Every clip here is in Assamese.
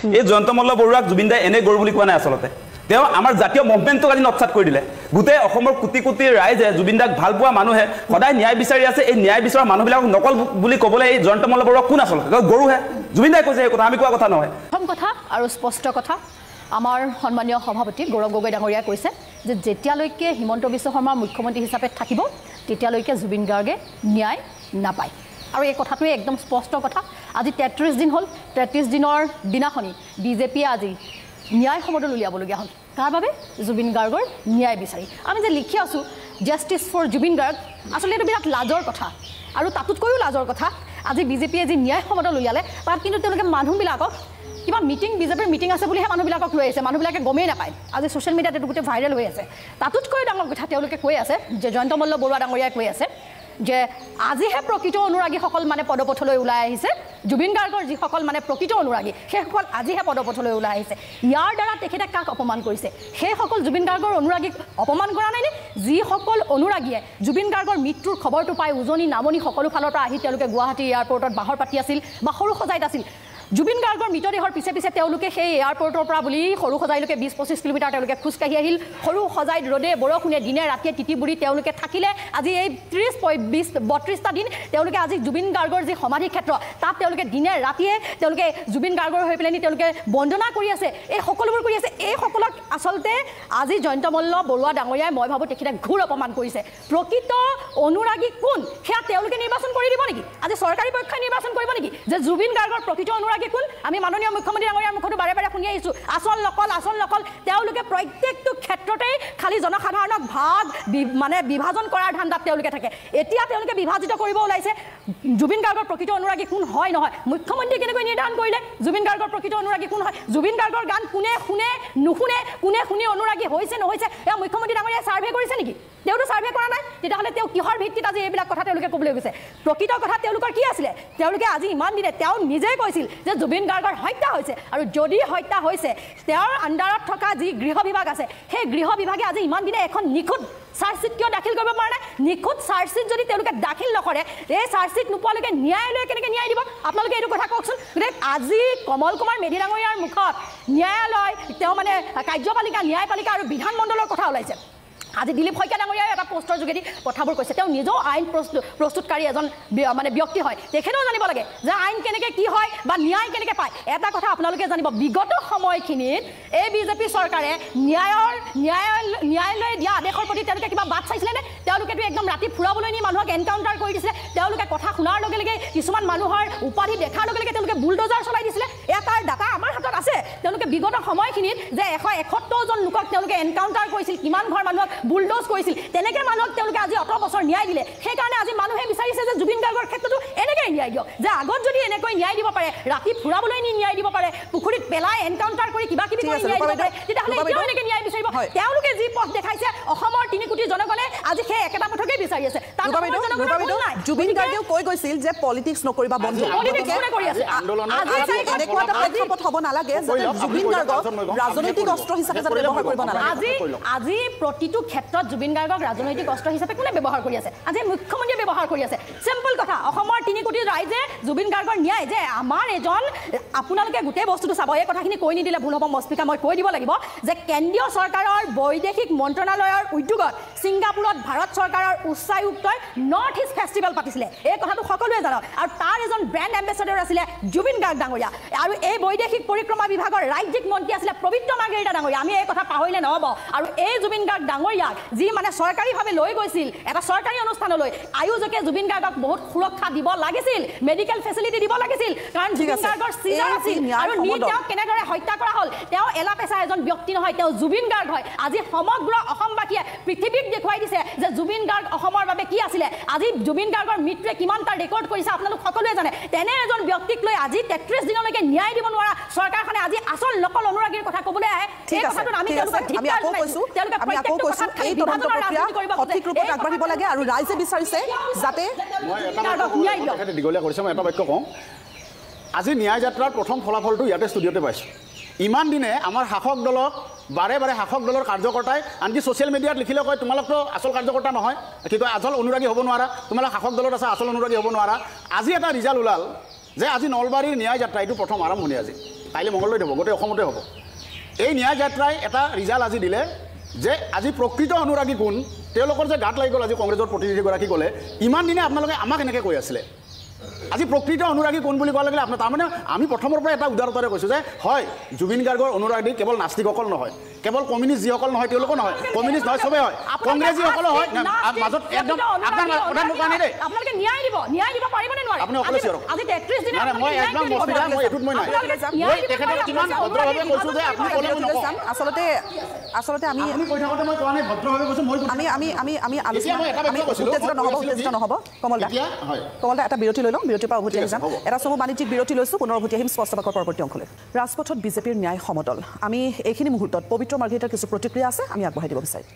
এই জয়ন্ত মল্ল বৰুৱাক জুবিন দাই এনে গৰু বুলি কোৱা নাই আচলতে তেওঁ আমাৰ জাতীয় মুভমেণ্টক আজি নৎসাত কৰি দিলে গোটেই অসমৰ কোটি কোটি ৰাইজে জুবিন দাক ভাল পোৱা মানুহে সদায় ন্যায় বিচাৰি আছে এই ন্যায় বিচৰা মানুহবিলাকক নকল বুলি ক'বলৈ এই জয়ন্ত মল্ল বৰুৱা কোন আচলতে গৰুহে জুবিন দাই কৈছে এই কথা আমি কোৱা কথা নহয় প্ৰথম কথা আৰু স্পষ্ট কথা আমাৰ সন্মানীয় সভাপতি গৌৰৱ গগৈ ডাঙৰীয়াই কৈছে যে যেতিয়ালৈকে হিমন্ত বিশ্ব শৰ্মা মুখ্যমন্ত্ৰী হিচাপে থাকিব তেতিয়ালৈকে জুবিন গাৰ্গে ন্যায় নাপায় আৰু এই কথাটোৱে একদম স্পষ্ট কথা আজি 33 দিন হ'ল 33 দিনৰ দিনাখনি বিজেপিয়ে আজি ন্যায় সমদল উলিয়াবলগীয়া হ'ল তাৰ বাবে জুবিন গাৰ্গৰ ন্যায় বিচাৰি আমি যে লিখি আছোঁ জাষ্টিছ ফৰ জুবিন গাৰ্গ আচলতে এইটো বিৰাট লাজৰ কথা আৰু তাতোতকৈও লাজৰ কথা আজি বিজেপিয়ে যি ন্যায় সমদল উলিয়ালে তাত কিন্তু তেওঁলোকে মানুহবিলাকক কিবা বিজেপিৰ মিটিং আছে বুলিহে মানুহবিলাকক লৈ আছে মানুহবিলাকে গমেই নাপায় আজি ছ'চিয়েল মিডিয়াত এইটো গোটেই ভাইৰেল হৈ আছে তাতোতকৈ ডাঙৰ কথা তেওঁলোকে কৈ আছে যে জয়ন্ত মল্ল বৰুৱা ডাঙৰীয়াই কৈ আছে যে আজিহে প্ৰকৃত অনুৰাগীসকল মানে পদপথলৈ ওলাই আহিছে জুবিন গাৰ্গৰ যিসকল মানে প্ৰকৃত অনুৰাগী সেইসকল আজিহে পদপথলৈ ওলাই আহিছে ইয়াৰ দ্বাৰা তেখেতে কাক অপমান কৰিছে সেইসকল জুবিন গাৰ্গৰ অনুৰাগীক অপমান কৰা নাইনে যিসকল অনুৰাগীয়ে জুবিন গাৰ্গৰ মৃত্যুৰ খবৰটো পাই উজনি নামনি সকলো ফালৰ পৰা আহি তেওঁলোকে গুৱাহাটী এয়াৰপৰ্টত বাহৰ পাতি আছিল বা সৰু সজাইত আছিল জুবিন গাৰ্গৰ মৃতদেহৰ পিছে পিছে তেওঁলোকে সেই এয়াৰপৰ্টৰ পৰা বুলি সৰু সজাইলৈকে 20-25 কিলোমিটাৰ তেওঁলোকে খোজকাঢ়ি আহিল সৰু সজাইত ৰ'দে বৰষুণে দিনে ৰাতিয়ে তিতিবুৰি তেওঁলোকে থাকিলে আজি এই 30-32টা দিন তেওঁলোকে আজি জুবিন গাৰ্গৰ যি সমাধি ক্ষেত্ৰ তাত তেওঁলোকে দিনে ৰাতিয়ে তেওঁলোকে জুবিন গাৰ্গৰ হৈ পেলাই তেওঁলোকে বন্দনা কৰি আছে এই সকলোবোৰ কৰি আছে এই সকলক আচলতে আজি জয়ন্ত মল্ল বৰুৱা ডাঙৰীয়াই মই ভাবোঁ তেখেতে ঘোৰ অপমান কৰিছে প্ৰকৃত অনুৰাগী কোন সেয়া তেওঁলোকে নিৰ্বাচন কৰি দিব নেকি আজি চৰকাৰী পক্ষই নিৰ্বাচন কৰিব নেকি যে জুবিন গাৰ্গৰ প্ৰকৃত অনুৰাগী কোন আমি মাননীয় মুখ্যমন্ত্ৰী ডাঙৰীয়াৰ মুখতো বাৰে বাৰে শুনি আহিছোঁ আচল নকল তেওঁলোকে প্ৰত্যেকটো ক্ষেত্ৰতে খালি জনসাধাৰণক মানে বিভাজন কৰাৰ ধান্দাত তেওঁলোকে থাকে এতিয়া তেওঁলোকে বিভাজিত কৰিব ওলাইছে জুবিন গাৰ্গৰ প্ৰকৃত অনুৰাগী কোন হয় নহয় মুখ্যমন্ত্ৰী কেনেকৈ নিৰ্ধাৰণ কৰিলে জুবিন গাৰ্গৰ প্ৰকৃত অনুৰাগী কোন হয় জুবিন গাৰ্গৰ গান কোনে শুনে নুশুনে কোনে শুনি অনুৰাগী হৈছে নহৈছে এয়া মুখ্যমন্ত্ৰী ডাঙৰীয়াই ছাৰ্ভে কৰিছে নেকি তেওঁতো ছাৰ্ভে কৰা নাই তেতিয়াহ'লে তেওঁ কিহৰ ভিত্তিত আজি এইবিলাক কথা তেওঁলোকে ক'বলৈ গৈছে প্ৰকৃত কথা তেওঁলোকৰ কি আছিলে তেওঁলোকে আজি ইমান দিনে তেওঁ নিজেই কৈছিল যে জুবিন গাৰ্গৰ হত্যা হৈছে আৰু যদি হত্যা হৈছে তেওঁৰ আণ্ডাৰত থকা যি গৃহ বিভাগ আছে সেই গৃহ বিভাগে আজি ইমান দিনে এখন নিখুঁত চাৰ্জশ্বিট কিয় দাখিল কৰিব পৰা নাই নিখুঁত চাৰ্জশ্বিট যদি তেওঁলোকে দাখিল নকৰে এই চাৰ্জশ্বিট নোপোৱালৈকে ন্যায়ালয়ে কেনেকৈ ন্যায় দিব আপোনালোকে এইটো কথা কওকচোন গতিকে আজি কমল কুমাৰ মেধি ডাঙৰীয়াৰ মুখত ন্যায়ালয় তেওঁ মানে কাৰ্যপালিকা ন্যায়পালিকা আৰু বিধানমণ্ডলৰ কথা ওলাইছে আজি দিলীপ শইকীয়া ডাঙৰীয়াই এটা পোষ্টৰ যোগেদি কথাবোৰ কৈছে তেওঁ নিজেও আইন প্ৰস্তুতকাৰী এজন মানে ব্যক্তি হয় তেখেতেও জানিব লাগে যে আইন কেনেকৈ কি হয় বা ন্যায় কেনেকৈ পায় এটা কথা আপোনালোকে জানিব বিগত সময়খিনিত এই বিজেপি চৰকাৰে ন্যায়ালয়ে দিয়া আদেশৰ প্ৰতি তেওঁলোকে কিবা বাট চাইছিলেনে তেওঁলোকেতো একদম ৰাতি ফুৰাবলৈ নি মানুহক এনকাউণ্টাৰ কৰি দিছিলে তেওঁলোকে কথা শুনাৰ লগে লগে কিছুমান মানুহৰ উপাধি দেখাৰ লগে লগে তেওঁলোকে বুলডোজাৰ চলাই দিছিলে এটাৰ ডাটা আমাৰ হাতত আছে তেওঁলোকে বিগত সময়খিনিত যে 171জন লোকক তেওঁলোকে এনকাউণ্টাৰ কৰিছিল কিমান ঘৰ মানুহক বুলডোজ কৰিছিল তেনেকৈ মানুহক তেওঁলোকে আজি 18 বছৰ ন্যায় দিলে সেইকাৰণে আজি মানুহে বিচাৰিছে যে জুবিন গাৰ্গৰ ক্ষেত্ৰতো এনেকৈ ন্যায় দিয়ক যে আগত যদি এনেকৈ ন্যায় দিব পাৰে ৰাতি ফুৰাবলৈ নি ন্যায় দিব পাৰে পুখুৰীত পেলাই এনকাউণ্টাৰ কৰি কিবা কিবি কৰি ন্যায় দিব পাৰে তেতিয়াহ'লে এতিয়াও এনেকৈ ন্যায় বিচাৰিব তেওঁলোকে যি পথ দেখাইছে অসমৰ 3 কোটি জনগণে আজি সেই একেটা পথকেই বিচাৰি আছে জুবিন গাৰ্গেও কৈ গৈছিল যে পলিটিক্স নকৰিবা বন্ধু হ'ব নালাগে জুবিন গাৰ্গক ৰাজনৈতিক অস্ত্ৰ হিচাপে ব্যৱহাৰ কৰিব নালাগে আজি প্ৰতিটো ক্ষেত্ৰত জুবিন গাৰ্গক ৰাজনৈতিক অস্ত্ৰ হিচাপে কোনে ব্যৱহাৰ কৰি আছে আজি মুখ্যমন্ত্ৰীয়ে ব্যৱহাৰ কৰি আছে চিম্পল কথা অসমৰ 3 কোটি ৰাইজে জুবিন গাৰ্গৰ ন্যায় যে আমাৰ এজন আপোনালোকে গোটেই বস্তুটো চাব এই কথাখিনি কৈ নিদিলে ভুল হ'ব মস্পিকা মই কৈ দিব লাগিব যে কেন্দ্ৰীয় চৰকাৰৰ বৈদেশিক মন্ত্ৰণালয়ৰ উদ্যোগত ছিংগাপুৰত ভাৰত চৰকাৰৰ উচ্চায়ুক্তই নৰ্থ ইষ্ট ফেষ্টিভেল পাতিছিলে এই কথাটো সকলোৱে জানক আৰু তাৰ এজন ব্ৰেণ্ড এম্বেচাডৰ আছিলে জুবিন গাৰ্গ ডাঙৰীয়া আৰু এই বৈদেশিক পৰিক্ৰমা বিভাগৰ ৰাজ্যিক মন্ত্ৰী আছিলে পবিত্ৰ মাৰ্গেৰিটা ডাঙৰীয়া আমি এই কথা পাহৰিলে নহ'ব আৰু এই জুবিন গাৰ্গ ডাঙৰীয়াক যি মানে চৰকাৰীভাৱে লৈ গৈছিল এটা চৰকাৰী অনুষ্ঠানলৈ আয়োজকে জুবিন গাৰ্গক বহুত সুৰক্ষা দিব লাগিছিল মেডিকেল ফেচিলিটি দিব লাগিছিল কাৰণ জুবিন গাৰ্গৰ চিজাৰ আছিল আৰু তেওঁক কেনেদৰে হত্যা কৰা হ'ল তেওঁ এলাপেচা এজন ব্যক্তি নহয় তেওঁ জুবিন গাৰ্গ হয় আজি সমগ্ৰ অসমবাসীয়ে পৃথিৱীক দেখুৱাই দিছে যে জুবিন গাৰ্গ অসমৰ বাবে কি আছিলে আজি জুবিন গাৰ্গৰ মৃত্যুৱে কিমানটা ৰেকৰ্ড কৰিছে আপোনালোক সকলোৱে জানে তেনে এজন ব্যক্তিক লৈ আজি 33 দিনলৈকে ন্যায় দিব নোৱাৰা চৰকাৰখনে আজি আচল নকল অনুৰাগীৰ কথা ক'বলৈ আহে এই কথাটো আমি আকৌ কৈছোঁ এই তদন্ত প্ৰক্ৰিয়া সঠিক ৰূপত আগবাঢ়িব লাগে আৰু ৰাইজে বিচাৰিছে যাতে দীঘলীয়া কৰিছে মই এটা বাক্য কওঁ আজি ন্যায় যাত্ৰাৰ প্ৰথম ফলাফলটো ইয়াতে ষ্টুডিঅ'তে পাইছোঁ ইমান দিনে আমাৰ শাসক দলক বাৰে বাৰে শাসক দলৰ কাৰ্যকৰ্তাই আনকি ছ'চিয়েল মিডিয়াত লিখিলে কয় তোমালোকতো আচল কাৰ্যকৰ্তা নহয় কি কয় আচল অনুৰাগী হ'ব নোৱাৰা তোমালোক শাসক দলত আছা আচল অনুৰাগী হ'ব নোৱাৰা আজি এটা ৰিজাল্ট ওলাল যে আজি নলবাৰীৰ ন্যায় যাত্ৰা এইটো প্ৰথম আৰম্ভণি আজি কাইলৈ মংগলদৈত হ'ব গোটেই অসমতে হ'ব এই ন্যায় যাত্ৰাই এটা ৰিজাল্ট আজি দিলে যে আজি প্ৰকৃত অনুৰাগী কোন তেওঁলোকৰ যে গাত লাগি গ'ল আজি কংগ্ৰেছৰ প্ৰতিনিধিগৰাকী ক'লে ইমান দিনে আপোনালোকে আমাক এনেকৈ কৈ আছিলে আজি প্ৰকৃত অনুৰাগী কোন বুলি কোৱাৰ লগে আপোনাৰ তাৰমানে আমি প্ৰথমৰ পৰা এটা উদাৰতাৰে কৈছোঁ যে হয় জুবিন গাৰ্গৰ অনুৰাগী কেৱল নাস্তিকসকল নহয় কেৱল কমিউনিষ্ট যিসকল নহয় তেওঁলোকো নহয় কমিউনিষ্ট নহয় চবেই হয় কংগ্ৰেছীসকলো হয় মাজত একদম আপোনাৰ প্ৰধান কোৱা নাই দেই আপোনালোকে ন্যায় দিব পাৰিবনে নোৱাৰে আপুনি অকলে চিয়ৰ আজি 33 দিন মই একদম মস্তিদা মই এটুত মই নাই মই তেখেতক কিমান ভদ্ৰভাৱে কৈছোঁ যে আপুনি ক'লে মই নকওঁ আচলতে আমি কৈ থাকোঁতে মই কোৱা নাই ভদ্ৰভাৱে কৈছোঁ মই উত্তেজিত নহ'ব কমলদা এটা বিৰতি লৈ লওঁ বিৰতিৰ পৰা উভতি আহি যাম এটা চমু বাণিজ্যিক বিৰতি লৈছোঁ পুনৰ উভতি আহিম স্পষ্ট বাকৰ পৰৱৰ্তী অংশলৈ ৰাজপথত বিজেপিৰ ন্যায় সমদল আমি এইখিনি মুহূৰ্তত পবিত্ৰ মাৰ্ঘেৰিটাৰ কিছু প্ৰতিক্ৰিয়া আছে আমি আগবঢ়াই দিব বিচাৰিম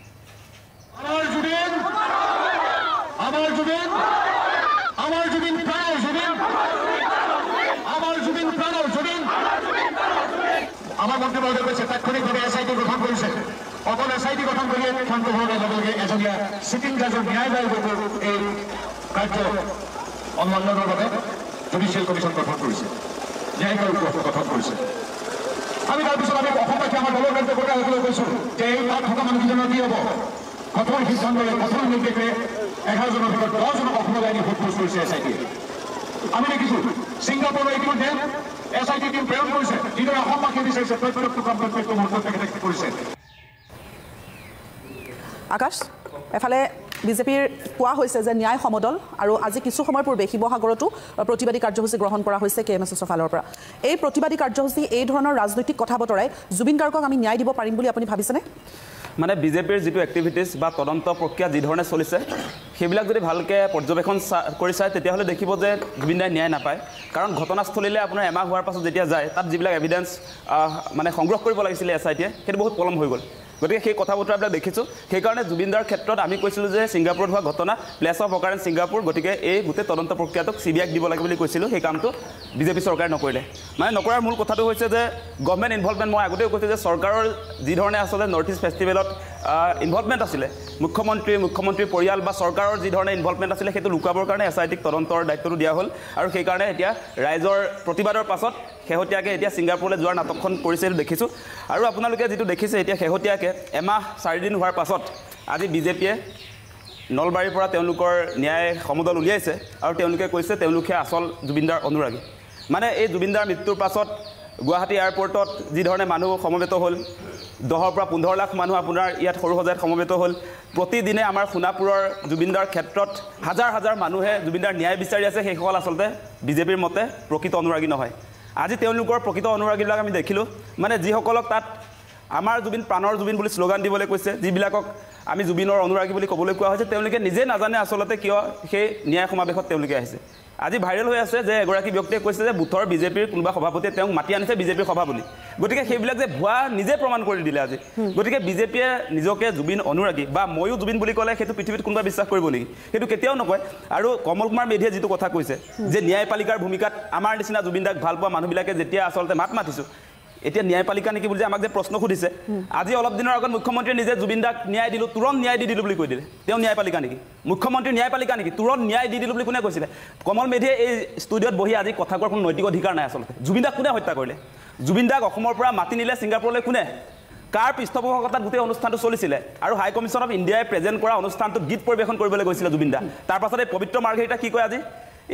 আমাৰ মন্ত্ৰীবৰ্গে কৈছে তাৎক্ষণিকভাৱে SIT গঠন কৰিছে অকল SIT গঠন কৰিয়ে শান্ত হোৱাৰ লগে লগে এজনীয়া চিটিং জাজৰ ন্যায় আয়োগৰ এই কাৰ্য অনুসন্ধানৰ বাবে জুডিচিয়েল কমিশ্যন গঠন কৰিছে ন্যায়িক আয়োগ গঠন কৰিছে আমি তাৰপিছত আমি অসমবাসী আমাৰ দলৰ কাৰ্য কৰ্তাসকলে কৈছোঁ যে এই তাত থকা মানুহকেইজনৰ কি হ'ব কঠোৰ সিদ্ধান্তৰে কঠোৰ নিৰ্দেশে 11জনৰ ভিতৰত 10জনক অসমলৈ আনি সোধ পোছ কৰিছে SIT আমি দেখিছোঁ ছিংগাপুৰৰ ইতিমধ্যে SIT টিম প্ৰেৰণ কৰিছে যিদৰে অসমবাসীয়ে বিচাৰিছে প্ৰত্যেকটো কাম প্ৰত্যেকটো মুহূৰ্তত তেখেতে কৰিছে আকাশ এফালে বিজেপিৰ কোৱা হৈছে যে ন্যায় সমদল আৰু আজি কিছু সময় পূৰ্বে শিৱসাগৰতো প্ৰতিবাদী কাৰ্যসূচী গ্ৰহণ কৰা হৈছে KMSSৰ ফালৰ পৰা এই প্ৰতিবাদী কাৰ্যসূচী এই ধৰণৰ ৰাজনৈতিক কথা বতৰাই জুবিন গাৰ্গক আমি ন্যায় দিব পাৰিম বুলি আপুনি ভাবিছেনে মানে বিজেপিৰ যিটো এক্টিভিটিছ বা তদন্ত প্ৰক্ৰিয়া যি ধৰণে চলিছে সেইবিলাক যদি ভালকৈ পৰ্যবেক্ষণ কৰি চায় তেতিয়াহ'লে দেখিব যে জুবিন দাই ন্যায় নাপায় কাৰণ ঘটনাস্থলীলৈ আপোনাৰ এমাহ হোৱাৰ পাছত যেতিয়া যায় তাত যিবিলাক এভিডেন্স মানে সংগ্ৰহ কৰিব লাগিছিলে SITয়ে সেইটো বহুত পলম হৈ গ'ল গতিকে সেই কথা বতৰাবিলাক দেখিছোঁ সেইকাৰণে জুবিনদাৰ ক্ষেত্ৰত আমি কৈছিলোঁ যে ছিংগাপুৰত হোৱা ঘটনা প্লেচ অফ অকাৰেঞ্চ ছিংগাপুৰ গতিকে এই গোটেই তদন্ত প্ৰক্ৰিয়াটোক CBIক দিব লাগে বুলি কৈছিলোঁ সেই কামটো বিজেপি চৰকাৰে নকৰিলে মানে নকৰাৰ মূল কথাটো হৈছে যে গভৰ্ণমেণ্ট ইনভলভমেণ্ট মই আগতেও কৈছোঁ যে চৰকাৰৰ যি ধৰণে আচলতে নৰ্থ ইষ্ট ফেষ্টিভেলত ইনভলভমেণ্ট আছিলে মুখ্যমন্ত্ৰীৰ পৰিয়াল বা চৰকাৰৰ যি ধৰণে ইনভলভমেণ্ট আছিলে সেইটো লুকাবৰ কাৰণে SITক তদন্তৰ দায়িত্বটো দিয়া হ'ল আৰু সেইকাৰণে এতিয়া ৰাইজৰ প্ৰতিবাদৰ পাছত শেহতীয়াকৈ এতিয়া ছিংগাপুৰলৈ যোৱাৰ নাটকখন কৰিছে দেখিছোঁ আৰু আপোনালোকে যিটো দেখিছে এতিয়া শেহতীয়াকৈ এমাহ 4 দিন হোৱাৰ পাছত আজি বিজেপিয়ে নলবাৰীৰ পৰা তেওঁলোকৰ ন্যায় সমদল উলিয়াইছে আৰু তেওঁলোকে কৈছে তেওঁলোকে আচল জুবিনদাৰ অনুৰাগী মানে এই জুবিনদাৰ মৃত্যুৰ পাছত গুৱাহাটী এয়াৰপৰ্টত যি ধৰণে মানুহ সমবেত হ'ল 10 পৰা 15 লাখ মানুহ আপোনাৰ ইয়াত সৰু সজাত সমবেত হ'ল প্ৰতিদিনে আমাৰ সোণাপুৰৰ জুবিনদাৰ ক্ষেত্ৰত হাজাৰ হাজাৰ মানুহে জুবিনদাৰ ন্যায় বিচাৰি আছে সেইসকল আচলতে বিজেপিৰ মতে প্ৰকৃত অনুৰাগী নহয় আজি তেওঁলোকৰ প্ৰকৃত অনুৰাগীবিলাক আমি দেখিলোঁ মানে যিসকলক তাত আমাৰ জুবিন প্ৰাণৰ জুবিন বুলি শ্লোগান দিবলৈ কৈছে যিবিলাকক আমি জুবিনৰ অনুৰাগী বুলি ক'বলৈ কোৱা হৈছে তেওঁলোকে নিজে নাজানে আচলতে কিয় সেই ন্যায় সমাৱেশত তেওঁলোকে আহিছে আজি ভাইৰেল হৈ আছে যে এগৰাকী ব্যক্তিয়ে কৈছে যে বুথৰ বিজেপিৰ কোনোবা সভাপতিয়ে তেওঁক মাতি আনিছে বিজেপিৰ সভা বুলি গতিকে সেইবিলাক যে ভুৱা নিজে প্ৰমাণ কৰি দিলে আজি গতিকে বিজেপিয়ে নিজকে জুবিন অনুৰাগী বা ময়ো জুবিন বুলি ক'লে সেইটো পৃথিৱীত কোনোবা বিশ্বাস কৰিব নেকি সেইটো কেতিয়াও নকয় আৰু কমল কুমাৰ মেধিয়ে যিটো কথা কৈছে যে ন্যায়পালিকাৰ ভূমিকাত আমাৰ নিচিনা জুবিনদাক ভাল পোৱা মানুহবিলাকে যেতিয়া আচলতে মাত মাতিছোঁ এতিয়া ন্যায়পালিকা নেকি বুলি আমাক যে প্ৰশ্ন সুধিছে আজি অলপ দিনৰ আগত মুখ্যমন্ত্ৰীয়ে নিজে জুবিনদাক ন্যায় দিলোঁ তুৰন্ত ন্যায় দি দিলোঁ বুলি কৈ দিলে তেওঁ ন্যায়পালিকা নেকি মুখ্যমন্ত্ৰী ন্যায়পালিকা নেকি তুৰন্ত ন্যায় দি দিলোঁ বুলি কোনে কৈছিলে কমল মেধিয়ে এই ষ্টুডিঅ'ত বহি আজি কথা কোৱাৰ কোনো নৈতিক অধিকাৰ নাই আচলতে জুবিনদাক কোনে হত্যা কৰিলে জুবিনদাক অসমৰ পৰা মাতি নিলে ছিংগাপুৰলৈ কোনে কাৰ পৃষ্ঠপোষকতাত গোটেই অনুষ্ঠানটো চলিছিলে আৰু হাই কমিশ্যন অফ ইণ্ডিয়াই প্ৰেজেণ্ট কৰা অনুষ্ঠানটোত গীত পৰিৱেশন কৰিবলৈ গৈছিলে জুবিনদা তাৰ পাছত এই পবিত্ৰ মাৰ্ঘেৰিটা কি কয় আজি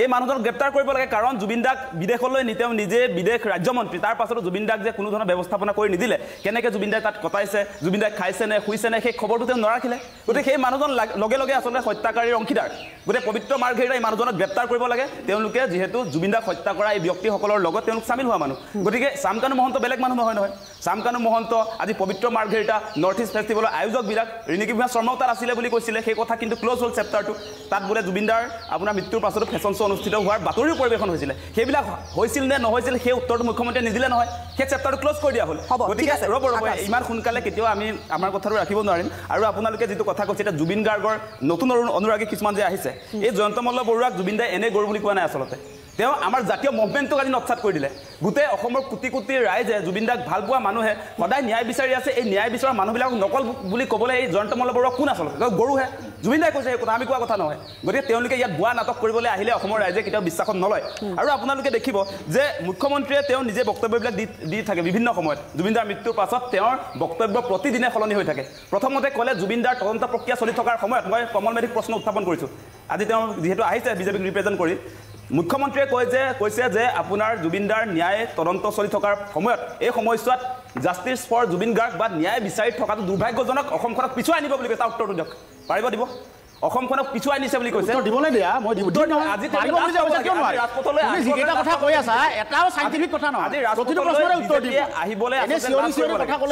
এই মানুহজনক গ্ৰেপ্তাৰ কৰিব লাগে কাৰণ জুবিনদাক বিদেশলৈ নি তেওঁ নিজে বিদেশ ৰাজ্যমন্ত্ৰী তাৰ পাছতো জুবিনদাক যে কোনো ধৰণৰ ব্যৱস্থাপনা কৰি নিদিলে কেনেকৈ জুবিনদাই তাত কটাইছে জুবিনদাই খাইছে নে শুইছে নে সেই খবৰটো তেওঁ নাৰাখিলে গতিকে সেই মানুহজন লগে লগে আচলতে হত্যাকাৰীৰ অংশীদাৰ গতিকে পবিত্ৰ মাৰ্ঘেৰিটা এই মানুহজনক গ্ৰেপ্তাৰ কৰিব লাগে তেওঁলোকে যিহেতু জুবিনদাক হত্যা কৰা এই ব্যক্তিসকলৰ লগত তেওঁলোক চামিল হোৱা মানুহ গতিকে চামকানু মহন্ত বেলেগ মানুহ নহয় চামকানু মহন্ত আজি পবিত্ৰ মাৰ্ঘেৰিটা নৰ্থ ইষ্ট ফেষ্টিভেলৰ আয়োজকবিলাক ৰিণিকী ভূঞা শৰ্মাও তাত আছিলে বুলি কৈছিলে সেই কথা কিন্তু ক্ল'জ হ'ল চেপ্টাৰটো তাত বোলে জুবিনদাৰ আপোনাৰ মৃত্যুৰ পাছতো ফেশ্বন শ্ব' অনুষ্ঠিত হোৱাৰ বাতৰিও পৰিৱেশন হৈছিলে সেইবিলাক হৈছিল নে নহৈছিল সেই উত্তৰটো মুখ্যমন্ত্ৰীয়ে নিদিলে নহয় সেই চেপ্টাৰটো ক্ল'জ কৰি দিয়া হ'ল গতিকে ৰ'ব ইমান সোনকালে কেতিয়াও আমি আমাৰ কথাটো ৰাখিব নোৱাৰিম আৰু আপোনালোকে যিটো কথা কৈছে এতিয়া জুবিন গাৰ্গৰ নতুন অনুৰাগী কিছুমান যে আহিছে এই জয়ন্ত মল্ল বৰুৱাক জুবিন দাই এনে গৰু বুলি কোৱা নাই আচলতে তেওঁ আমাৰ জাতীয় মুভমেণ্টটোক আজি নৎসাত কৰি দিলে গোটেই অসমৰ কোটি কোটি ৰাইজে জুবিন দাক ভাল পোৱা মানুহে সদায় ন্যায় বিচাৰি আছে এই ন্যায় বিচৰা মানুহবিলাকক নকল বুলি ক'বলৈ এই জয়ন্ত মল্ল বৰুৱা কোন আচলতে গৰুহে জুবিন দাই কৈছে এই কথা আমি কোৱা কথা নহয় গতিকে তেওঁলোকে ইয়াত ভুৱা নাটক কৰিবলৈ আহিলে অসমৰ ৰাইজে কেতিয়াও বিশ্বাসত নলয় আৰু আপোনালোকে দেখিব যে মুখ্যমন্ত্ৰীয়ে তেওঁ নিজে বক্তব্যবিলাক দি থাকে বিভিন্ন সময়ত জুবিন দাৰ মৃত্যুৰ পাছত তেওঁৰ বক্তব্য প্ৰতিদিনে সলনি হৈ থাকে প্ৰথমতে ক'লে জুবিন দাৰ তদন্ত প্ৰক্ৰিয়া চলি থকাৰ সময়ত মই কমল মেধিক প্ৰশ্ন উত্থাপন কৰিছোঁ আজি তেওঁ যিহেতু আহিছে বিজেপিক ৰিপ্ৰেজেণ্ট কৰি মুখ্যমন্ত্ৰীয়ে কৈছে যে আপোনাৰ জুবিন দাৰ ন্যায় তদন্ত চলি থকাৰ সময়ত এই সময়ছোৱাত জাষ্টিছ ফৰ জুবিন গাৰ্গ বা ন্যায় বিচাৰি থকাটো দুৰ্ভাগ্যজনক অসমখনক পিছুৱাই নিব বুলি কৈছে উত্তৰটো দিয়ক পাৰিব দিব অসমখনক পিছুৱাই নিছে বুলি কৈছে দিবলৈ দিয়া মই আজি ৰাজপথলৈ তুমি যিকেইটা কথা কৈ আছা এটাও সাইণ্টিফিক কথা নহয় আজি প্ৰতিটো প্ৰশ্নৰে উত্তৰ দিব আহিবলৈ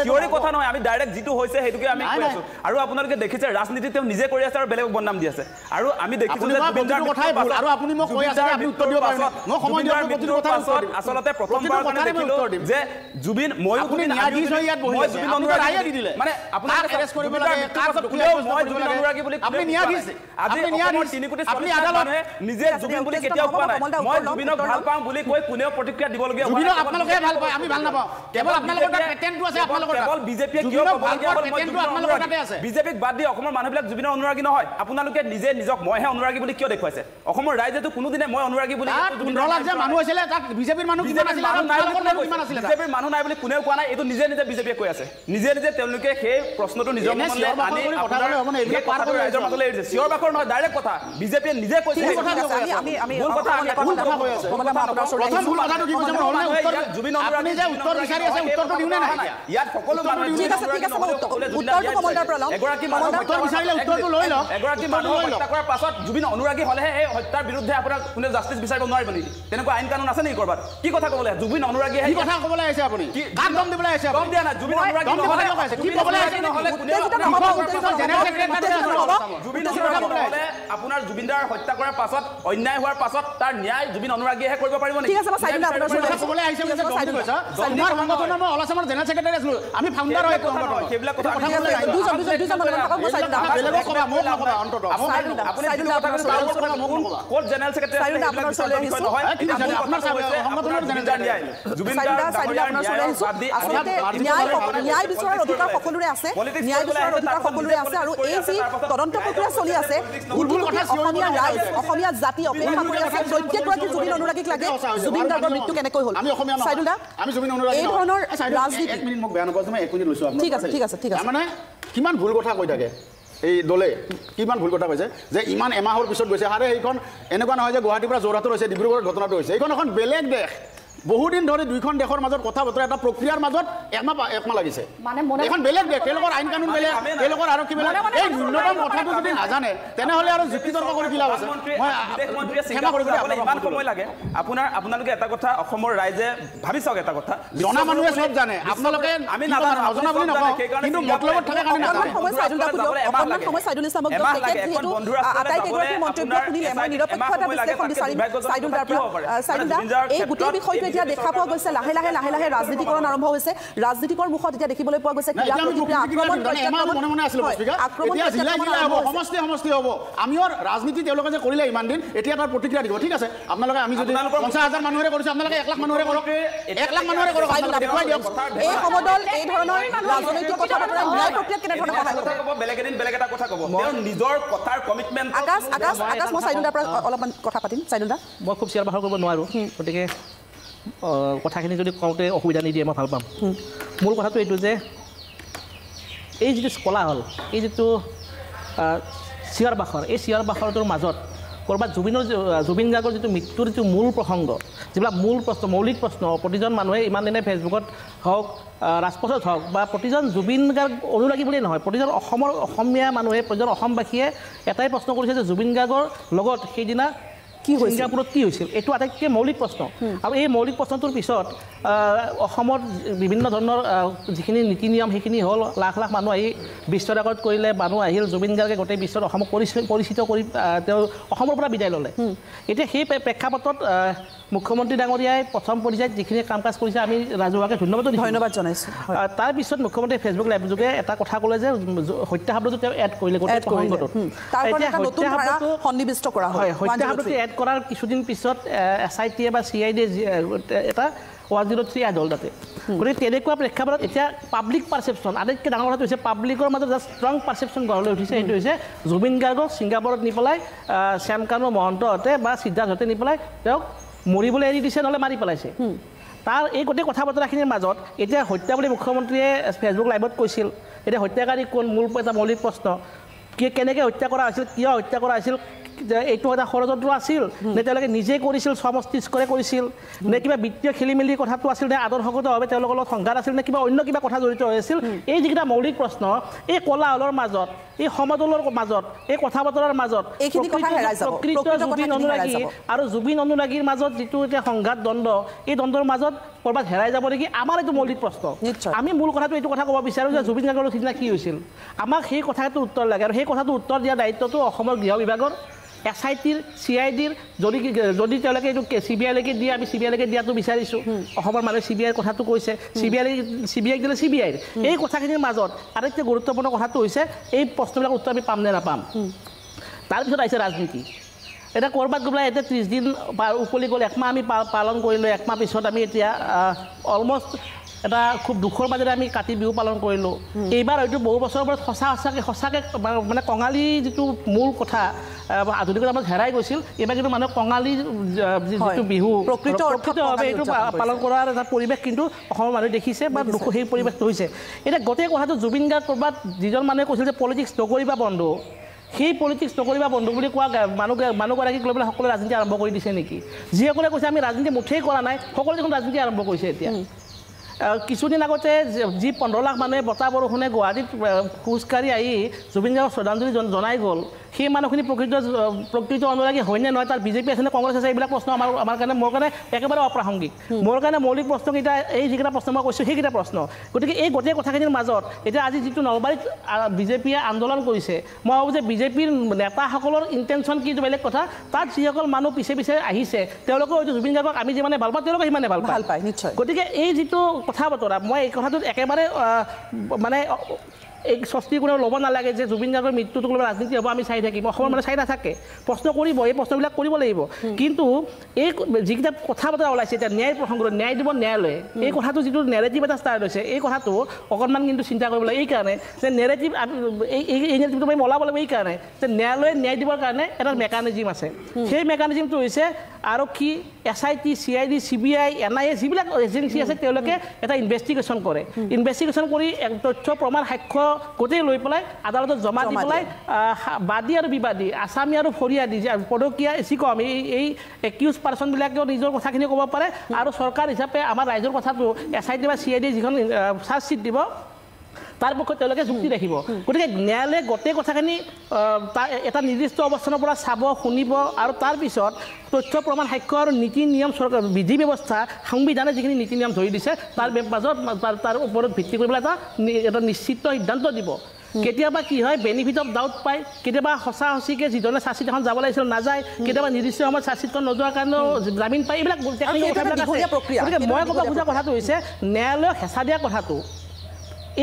থিয়ৰী কথা নহয় আমি ডাইৰেক্ট যিটো হৈছে সেইটোকে আমি কৈ আছো আৰু আপোনালোকে দেখিছে ৰাজনীতি তেওঁ নিজে কৰি আছে আৰু বেলেগক বদনাম দি আছে আৰু আমি দেখিছো যে জুবিন দাৰ কথাই ভুল আৰু আপুনি মোক কৈ আছে আপুনি উত্তৰ দিব পাৰিব মই সময় দিয়াৰ প্ৰতিটো কথা আচলতে প্ৰথমবাৰ কাৰণে দেখিলো যে জুবিন মই আপুনি ন্যায়াধীশ হৈ ইয়াত বহি আছে জুবিন অনুৰাগী দি দিলে মানে আপোনাক এৰেষ্ট কৰিব লাগে কাক মই জুবিন অনুৰাগী বুলি আপুনি ন্যায়াধীশ আজি নিয়াৰ 3 কোটি আপনি আদালতে নিজে জুবিন বুলি কেতিয়াও কোৱা নাই মই জুবিনক ভাল পাওঁ বুলি কৈ কোনেও প্ৰতিক্ৰিয়া দিবলগীয়া হোৱা জুবিনক আপোনালোকে ভাল পায় আমি ভাল নাপাওঁ কেৱল আপোনালোকৰ তাত পেটেণ্টটো আছে আপোনালোকৰ কেৱল বিজেপিয়ে কিয় ক'বলগীয়া হ'ল মই আপোনালোকৰ তাতে আছে বিজেপিক বাদ দি অসমৰ মানুহবিলাক জুবিনৰ অনুৰাগী নহয় আপোনালোকে নিজে নিজক মইহে অনুৰাগী বুলি কিয় দেখুৱাইছে অসমৰ ৰাইজেতো কোনোদিনে মই অনুৰাগী বুলি 15 লাখ যে মানুহ আছিলে তাত বিজেপিৰ মানুহ কিমান আছিল কিমান আছিল বিজেপিৰ মানুহ নাই বুলি কোনেও কোৱা নাই এইটো নিজে নিজে বিজেপিয়ে কৈ আছে নিজে নিজে তেওঁলোকে সেই প্ৰশ্নটো নিজৰ মনলৈ আনি আপোনাৰ এইবিলাক পাৰ কৰি ৰাইজৰ মাজলৈ এৰিছে চিঞৰ বাখৰ নহয় ডাইৰেক্ট কথা বিজেপিয়ে নিজে কৈছে আমি ভুল কথা কৈ আছে প্ৰথম ভুল কথাটো কি কৈছে মই উত্তৰ জুবিন অনুৰাগী যে উত্তৰ বিচাৰি আছে উত্তৰটো দিউ নাই ইয়াত সকলো মানুহ ঠিক আছে উত্তৰটো কমলদাৰ পৰা লওঁ এগৰাকী মানুহ উত্তৰ বিচাৰিলে উত্তৰটো লৈ লওক এগৰাকী মানুহ হত্যা কৰাৰ পাছত জুবিন অনুৰাগী হ'লেহে এই হত্যাৰ বিৰুদ্ধে আপোনাৰ কোনে জাষ্টিছ বিচাৰিব নোৱাৰিব নেকি তেনেকুৱা আইন কানুন আছে নেকি কৰবাত কি কথা ক'বলৈ জুবিন অনুৰাগী কি কথা ক'বলৈ আহিছে আপুনি কাক দম দিবলৈ আহিছে দম দিয়া নাই জুবিন অনুৰাগী নহ'লে কি ক'বলৈ আহিছে নহ'লে কোনে জেনেৰেল সেক্ৰেটাৰী জুবিন অনুৰাগী আপোনাৰ জুবিনদাৰ হত্যা কৰাৰ পাছত অন্যায় হোৱাৰ পাছত তাৰ ন্যায় জুবিন অনুৰাগীহে কৰিব পাৰিব নেকি ঠিক আছে মই সাইডুল আপোনাৰ ওচৰত ক'বলৈ আহিছে যে দম কৈছা তোমাৰ সংগঠনৰ মই অলাচামৰ জেনেৰেল সেক্ৰেটাৰী আছিলো আমি ফাউণ্ডাৰ হয় সেইবিলাক কথা দুজন মই সাইডুল বেলেগক ক'বা মোক নক'বা অন্তত আপুনি সাইডুল আপোনাৰ কোন জেনেৰেল সেক্ৰেটাৰী আপোনাৰ ওচৰলৈ আহিছো নহয় আপোনাৰ সংগঠনৰ জেনেৰেল ন্যায় জুবিনদাৰ আপোনাৰ ওচৰলৈ আহিছো আসলে ন্যায় বিচৰাৰ অধিকাৰ সকলোৰে আছে ন্যায় বিচৰাৰ অধিকাৰ সকলোৰে আছে আৰু এই যি তদন্ত প্ৰক্ৰিয়া চলি আছে অসমীয়া ৰাইজ অসমীয়া জাতি অপেক্ষা কৰি আছে প্ৰত্যেকগৰাকী জুবিন অনুৰাগীক লাগে জুবিন গাৰ্গৰ মৃত্যু কেনেকৈ হ'ল সাইদুল দা আমি জুবিন অনুৰাগী এই ধৰণৰ ৰাজনীতি 1 মিনিট মোক বেয়া নকৰিব মই 1 মিনিট লৈছো ঠিক আছে মানে কিমান ভুল কথা কৈ থাকে এই দলে কিমান ভুল কথা কৈছে যে ইমান এমাহৰ পিছত গৈছে আৰে এইখন এনেকুৱা নহয় যে গুৱাহাটীৰ পৰা যোৰহাটত হৈছে ডিব্ৰুগড়ত ঘটনাটো হৈছে এইখন এখন বেলেগ দেশ বহুদিন ধৰি দুইখন দেশৰ মাজত কথা বতৰা এটা প্ৰক্ৰিয়াৰ মাজত একমাহ লাগিছে এখন বেলেগ দেশ তেওঁলোকৰ আইন কানুন বেলেগ তেওঁলোকৰ আৰু কি বেলেগ এই ন্যূনতম কথাটো যদি নাজানে তেনেহ'লে আৰু যুক্তিতৰ্ক কৰি কি লাভ আছে ইমান সময় লাগে আপোনালোকে এটা কথা অসমৰ ৰাইজে ভাবি চাওক এটা কথা জনা মানুহে চব জানে আপোনালোকে আমি নাজানো নজনা বুলি নকওঁ কিন্তু মতলবত থাকে কাৰণে নাজানে সময় সাইদুল দা অকণমান সময় সাইদুল ইছলামক তেখেত যিহেতু আটাইকেইগৰাকী মন্তব্য শুনিলে মই নিৰপেক্ষ এটা বিশ্লেষণ বিচাৰিম সাইদুল দাৰ পৰা সাইদুল দা এই গোটেই বিষয়টো এতিয়া দেখা পোৱা গৈছে লাহে লাহে ৰাজনীতিকৰণ আৰম্ভ হৈছে ৰাজনীতিকৰ মুখত এতিয়া দেখিবলৈ পোৱা গৈছে সমষ্টি হ'ব আমিও ৰাজনীতি তেওঁলোকে যে কৰিলে ইমান দিন এতিয়া তাৰ প্ৰতিক্ৰিয়া দিব ঠিক আছে আপোনালোকে আমি যদি 50,000 মানুহে কৰিছো আপোনালোকে 1 লাখ মানুহে কৰক 1 লাখ মানুহে কৰক দেখুৱাই দিয়ক এই সমদল এই ধৰণৰ ৰাজনৈতিক কথা বতৰা ন্যায় প্ৰক্ৰিয়াত কেনে ধৰণৰ কথা ক'ব বেলেগ এদিন বেলেগ এটা কথা ক'ব তেওঁ নিজৰ কথাৰ কমিটমেণ্ট আকাশ মই সাইদুল দাৰ পৰা অলপমান কথা পাতিম সাইদুল দা মই খুব চিয়াৰ বাহৰ কৰিব নোৱাৰোঁ গতিকে কথাখিনি যদি কওঁতে অসুবিধা নিদিয়ে মই ভাল পাম মূল কথাটো এইটো যে এই যিটো কলা হ'ল এই যিটো চিঞৰ বাখৰ এই চিঞৰ বাখৰটোৰ মাজত ক'ৰবাত জুবিন গাৰ্গৰ যিটো মৃত্যুৰ যিটো মূল প্ৰসংগ যিবিলাক মূল প্ৰশ্ন মৌলিক প্ৰশ্ন প্ৰতিজন মানুহে ইমান দিনে ফেচবুকত হওক ৰাজপথত হওক বা প্ৰতিজন জুবিন গাৰ্গ অনুৰাগী বুলিয়েই নহয় প্ৰতিজন অসমীয়া মানুহে প্ৰতিজন অসমবাসীয়ে এটাই প্ৰশ্ন কৰিছে যে জুবিন গাৰ্গৰ লগত সেইদিনা কি হৈছিল ছিংগাপুৰত কি হৈছিল এইটো আটাইতকৈ মৌলিক প্ৰশ্ন আৰু এই মৌলিক প্ৰশ্নটোৰ পিছত অসমত বিভিন্ন ধৰণৰ যিখিনি নীতি নিয়ম সেইখিনি হ'ল লাখ লাখ মানুহ আহি বিশ্বৰ আগত কৰিলে মানুহ আহিল জুবিন গাৰ্গে গোটেই বিশ্বত অসমক পৰিচিত কৰি তেওঁ অসমৰ পৰা বিদায় ল'লে এতিয়া সেই প্ৰেক্ষাপটত মুখ্যমন্ত্ৰী ডাঙৰীয়াই প্ৰথম পৰ্যায়ত যিখিনি কাম কাজ কৰিছে আমি ৰাজহুৱাকে ধন্যবাদ জনাইছোঁ তাৰপিছত মুখ্যমন্ত্ৰীয়ে ফেচবুক লাইভ যোগে এটা কথা ক'লে যে হত্যা শব্দটো তেওঁ এড কৰিলে গোটেই প্ৰসংগটোত হত্যা শব্দটো এড কৰাৰ কিছুদিন পিছত SIT বা CID এটা 103 আদল তাতে গতিকে তেনেকুৱা প্ৰেক্ষাপটত এতিয়া পাব্লিক পাৰচেপশ্যন আটাইতকৈ ডাঙৰ কথাটো হৈছে পাব্লিকৰ মাজত এটা ষ্ট্ৰং পাৰচেপশ্যন গঢ় লৈ উঠিছে সেইটো হৈছে জুবিন গাৰ্গক ছিংগাপুৰত নি পেলাই শ্যামকানু মহন্তহঁতে বা সিদ্ধাৰ্থহঁতে নি পেলাই তেওঁক মৰিবলৈ এৰি দিছে নহ'লে মাৰি পেলাইছে তাৰ এই গোটেই কথা বতৰাখিনিৰ মাজত এতিয়া হত্যা বুলি মুখ্যমন্ত্ৰীয়ে ফেচবুক লাইভত কৈছিল এতিয়া হত্যাকাৰী কোন মূল এটা মৌলিক প্ৰশ্ন কেনেকৈ হত্যা কৰা হৈছিল কিয় হত্যা কৰা হৈছিল এইটো এটা ষড়যন্ত্ৰ আছিল নে তেওঁলোকে নিজে কৰিছিল স্বমস্তিষ্কৰে কৰিছিল নে কিবা বিত্তীয় খেলি মেলি কথাটো আছিল নে আদৰ্শগতভাৱে তেওঁলোকৰ লগত সংঘাত আছিল নে কিবা অন্য কিবা কথা জড়িত হৈ আছিল এই যিকেইটা মৌলিক প্ৰশ্ন এই কোলাহলৰ মাজত এই সমদলৰ মাজত এই কথা বতৰাৰ মাজত প্ৰকৃত জুবিন অনুৰাগী আৰু জুবিন অনুৰাগীৰ মাজত যিটো এতিয়া সংঘাত দ্বন্দ্ব এই দ্বন্দ্বৰ মাজত ক'ৰবাত হেৰাই যাব নেকি আমাৰ এইটো মৌলিক প্ৰশ্ন আমি মূল কথাটো এইটো কথা ক'ব বিচাৰোঁ যে জুবিন গাৰ্গৰ সিদিনা কি হৈছিল আমাক সেই কথাটোৰ উত্তৰ লাগে আৰু সেই কথাটো উত্তৰ দিয়া দায়িত্বটো অসমৰ গৃহ বিভাগৰ SITৰ CIDৰ যদি তেওঁলোকে এইটো CBIলৈকে দিয়ে আমি CBIলৈকে দিয়াটো বিচাৰিছোঁ অসমৰ মানুহে CBIৰ কথাটো কৈছে CBIক দিলে CBIৰ এই কথাখিনিৰ মাজত আটাইতকৈ গুৰুত্বপূৰ্ণ কথাটো হৈছে এই প্ৰশ্নবিলাকৰ উত্তৰ আমি পাম নে নাপাম তাৰপিছত আহিছে ৰাজনীতি এতিয়া ক'ৰবাত গৈ পেলাই এতিয়া 30 দিন উকলি গ'ল একমাহ আমি পালন কৰিলোঁ একমাহ পিছত আমি এতিয়া অলমষ্ট এটা খুব দুখৰ মাজেৰে আমি কাতি বিহু পালন কৰিলোঁ এইবাৰ হয়তো বহু বছৰৰ পৰা সঁচাকৈ মানে কঙালী যিটো মূল কথা আধুনিকতাৰ মাজত হেৰাই গৈছিল এইবাৰ কিন্তু মানুহে কঙালী যিটো বিহু প্ৰকৃতভাৱে এইটো পালন কৰাৰ এটা পৰিৱেশ কিন্তু অসমৰ মানুহে দেখিছে বা দুখ সেই পৰিৱেশটো হৈছে এতিয়া গোটেই কথাটো জুবিন গাৰ্গ ক'ৰবাত যিজন মানুহে কৈছিল যে পলিটিক্স নকৰিবা বন্ধু সেই পলিটিক্স নকৰিবা বন্ধু বুলি কোৱা মানুহগৰাকীক লৈ পেলাই সকলোৱে ৰাজনীতি আৰম্ভ কৰি দিছে নেকি যিসকলে কৈছে আমি ৰাজনীতি মুঠেই কৰা নাই সকলোৱে দেখোন ৰাজনীতি আৰম্ভ কৰিছে এতিয়া কিছুদিন আগতে যি 15 লাখ মানুহে বতাহ বৰষুণে গুৱাহাটীত খোজকাঢ়ি আহি জুবিন গাৰ্গক শ্ৰদ্ধাঞ্জলি জনাই গ'ল সেই মানুহখিনি প্ৰকৃত অনুৰাগী হয়নে নহয় তাৰ বিজেপি আছে নে কংগ্ৰেছ আছে এইবিলাক প্ৰশ্ন আমাৰ কাৰণে মোৰ কাৰণে একেবাৰে অপ্ৰাসংগিক মোৰ কাৰণে মৌলিক প্ৰশ্নকেইটা এই যিকেইটা প্ৰশ্ন মই কৈছোঁ সেইকেইটা প্ৰশ্ন গতিকে এই গোটেই কথাখিনিৰ মাজত এতিয়া আজি যিটো নলবাৰীত বিজেপিয়ে আন্দোলন কৰিছে মই ভাবোঁ যে বিজেপিৰ নেতাসকলৰ ইণ্টেনশ্যন কি বেলেগ কথা তাত যিসকল মানুহ পিছে পিছে আহিছে তেওঁলোকেও হয়তো জুবিন গাৰ্গক আমি যিমানে ভাল পাওঁ তেওঁলোকে সিমানে ভাল পায় নিশ্চয় গতিকে এই যিটো কথা বতৰা মই এই কথাটোত একেবাৰে মানে এই স্বস্তি কোনেও ল'ব নালাগে যে জুবিন গাৰ্গৰ মৃত্যুটো কোনোবা ৰাজনীতি হ'ব আমি চাই থাকিম অসমৰ মানুহে চাই নাথাকে প্ৰশ্ন কৰিব এই প্ৰশ্নবিলাক কৰিব লাগিব কিন্তু এই যিকেইটা কথা বতৰা ওলাইছে এতিয়া ন্যায় প্ৰসংগত ন্যায় দিব ন্যায়ালয়ে এই কথাটো যিটো নেৰেটিভ এটা ষ্টাৰ্ট হৈছে এই কথাটো অকণমান কিন্তু চিন্তা কৰিব লাগে এইকাৰণে যে নেৰেটিভ এই নেৰেটিভটো আমি ওলাব লাগিব এইকাৰণে যে ন্যায়ালয়ে ন্যায় দিবৰ কাৰণে এটা মেকানিজিম আছে সেই মেকানিজিমটো হৈছে আৰক্ষী SIT CID CBI NIA যিবিলাক এজেঞ্চি আছে তেওঁলোকে এটা ইনভেষ্টিগেশ্যন কৰে ইনভেষ্টিগেশ্যন কৰি তথ্য প্ৰমাণ সাক্ষ্য গোটেই লৈ পেলাই আদালতত জমা দি পেলাই বাদী আৰু বিবাদী আসামী আৰু ফৰিয়াদী পদকীয়া কম এই একিউজ পাৰ্চনবিলাকেও নিজৰ কথাখিনি ক'ব পাৰে আৰু চৰকাৰ হিচাপে আমাৰ ৰাইজৰ কথাটো SIT বা CID যিখন চাৰ্জশ্বিট দিব তাৰ পক্ষত তেওঁলোকে যুক্তি ৰাখিব গতিকে ন্যায়ালয়ে গোটেই কথাখিনি এটা নিৰ্দিষ্ট অৱস্থানৰ পৰা চাব শুনিব আৰু তাৰপিছত তথ্য প্ৰমাণ সাক্ষ্য আৰু নীতি নিয়ম চৰকাৰ বিধি ব্যৱস্থা সংবিধানে যিখিনি নীতি নিয়ম ধৰি দিছে তাৰ মাজত তাৰ ওপৰত ভিত্তি কৰি পেলাই এটা নিশ্চিত সিদ্ধান্ত দিব কেতিয়াবা কি হয় বেনিফিট অফ ডাউট পায় কেতিয়াবা সঁচা সঁচিকৈ যিজনে চাৰ্জশ্বিট এখন যাব লাগিছিল নাযায় কেতিয়াবা নিৰ্দিষ্ট সময়ত চাৰ্জশ্বিটখন নোযোৱাৰ কাৰণেও জামিন পায় এইবিলাক গতিকে মই ক'ব খোজা কথাটো হৈছে ন্যায়ালয়ক হেঁচা দিয়া কথাটো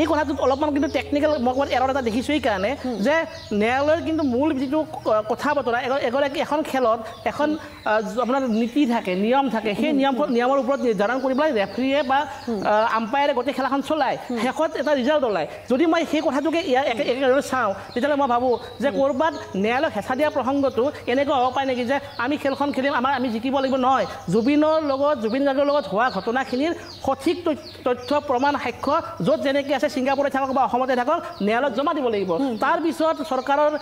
এই কথাটোত অলপমান কিন্তু টেকনিকেল মই ক'ৰবাত এৰৰ এটা দেখিছোঁ এইকাৰণে যে ন্যায়ালয়ৰ কিন্তু মূল যিটো কথা বতৰা এগৰাকী এখন খেলত এখন আপোনাৰ নীতি থাকে নিয়ম থাকে সেই নিয়মৰ ওপৰত নিৰ্ধাৰণ কৰি পেলাই ৰেফাৰীয়ে বা আম্পায়াৰে গোটেই খেলাখন চলায় শেষত এটা ৰিজাল্ট ওলায় যদি মই সেই কথাটোকে একেদৰে চাওঁ তেতিয়াহ'লে মই ভাবোঁ যে ক'ৰবাত ন্যায়ালয়ক হেঁচা দিয়া প্ৰসংগটো এনেকুৱা হ'ব পাৰে নেকি যে আমি খেলখন খেলিম আমি জিকিব লাগিব নহয় জুবিন গাৰ্গৰ লগত হোৱা ঘটনাখিনিৰ সঠিক তথ্য প্ৰমাণ সাক্ষ্য য'ত যেনেকৈ আছে ছিংগাপুৰতে থাকক বা অসমতে থাকক ন্যায়ালয়ত জমা দিব লাগিব তাৰপিছত চৰকাৰৰ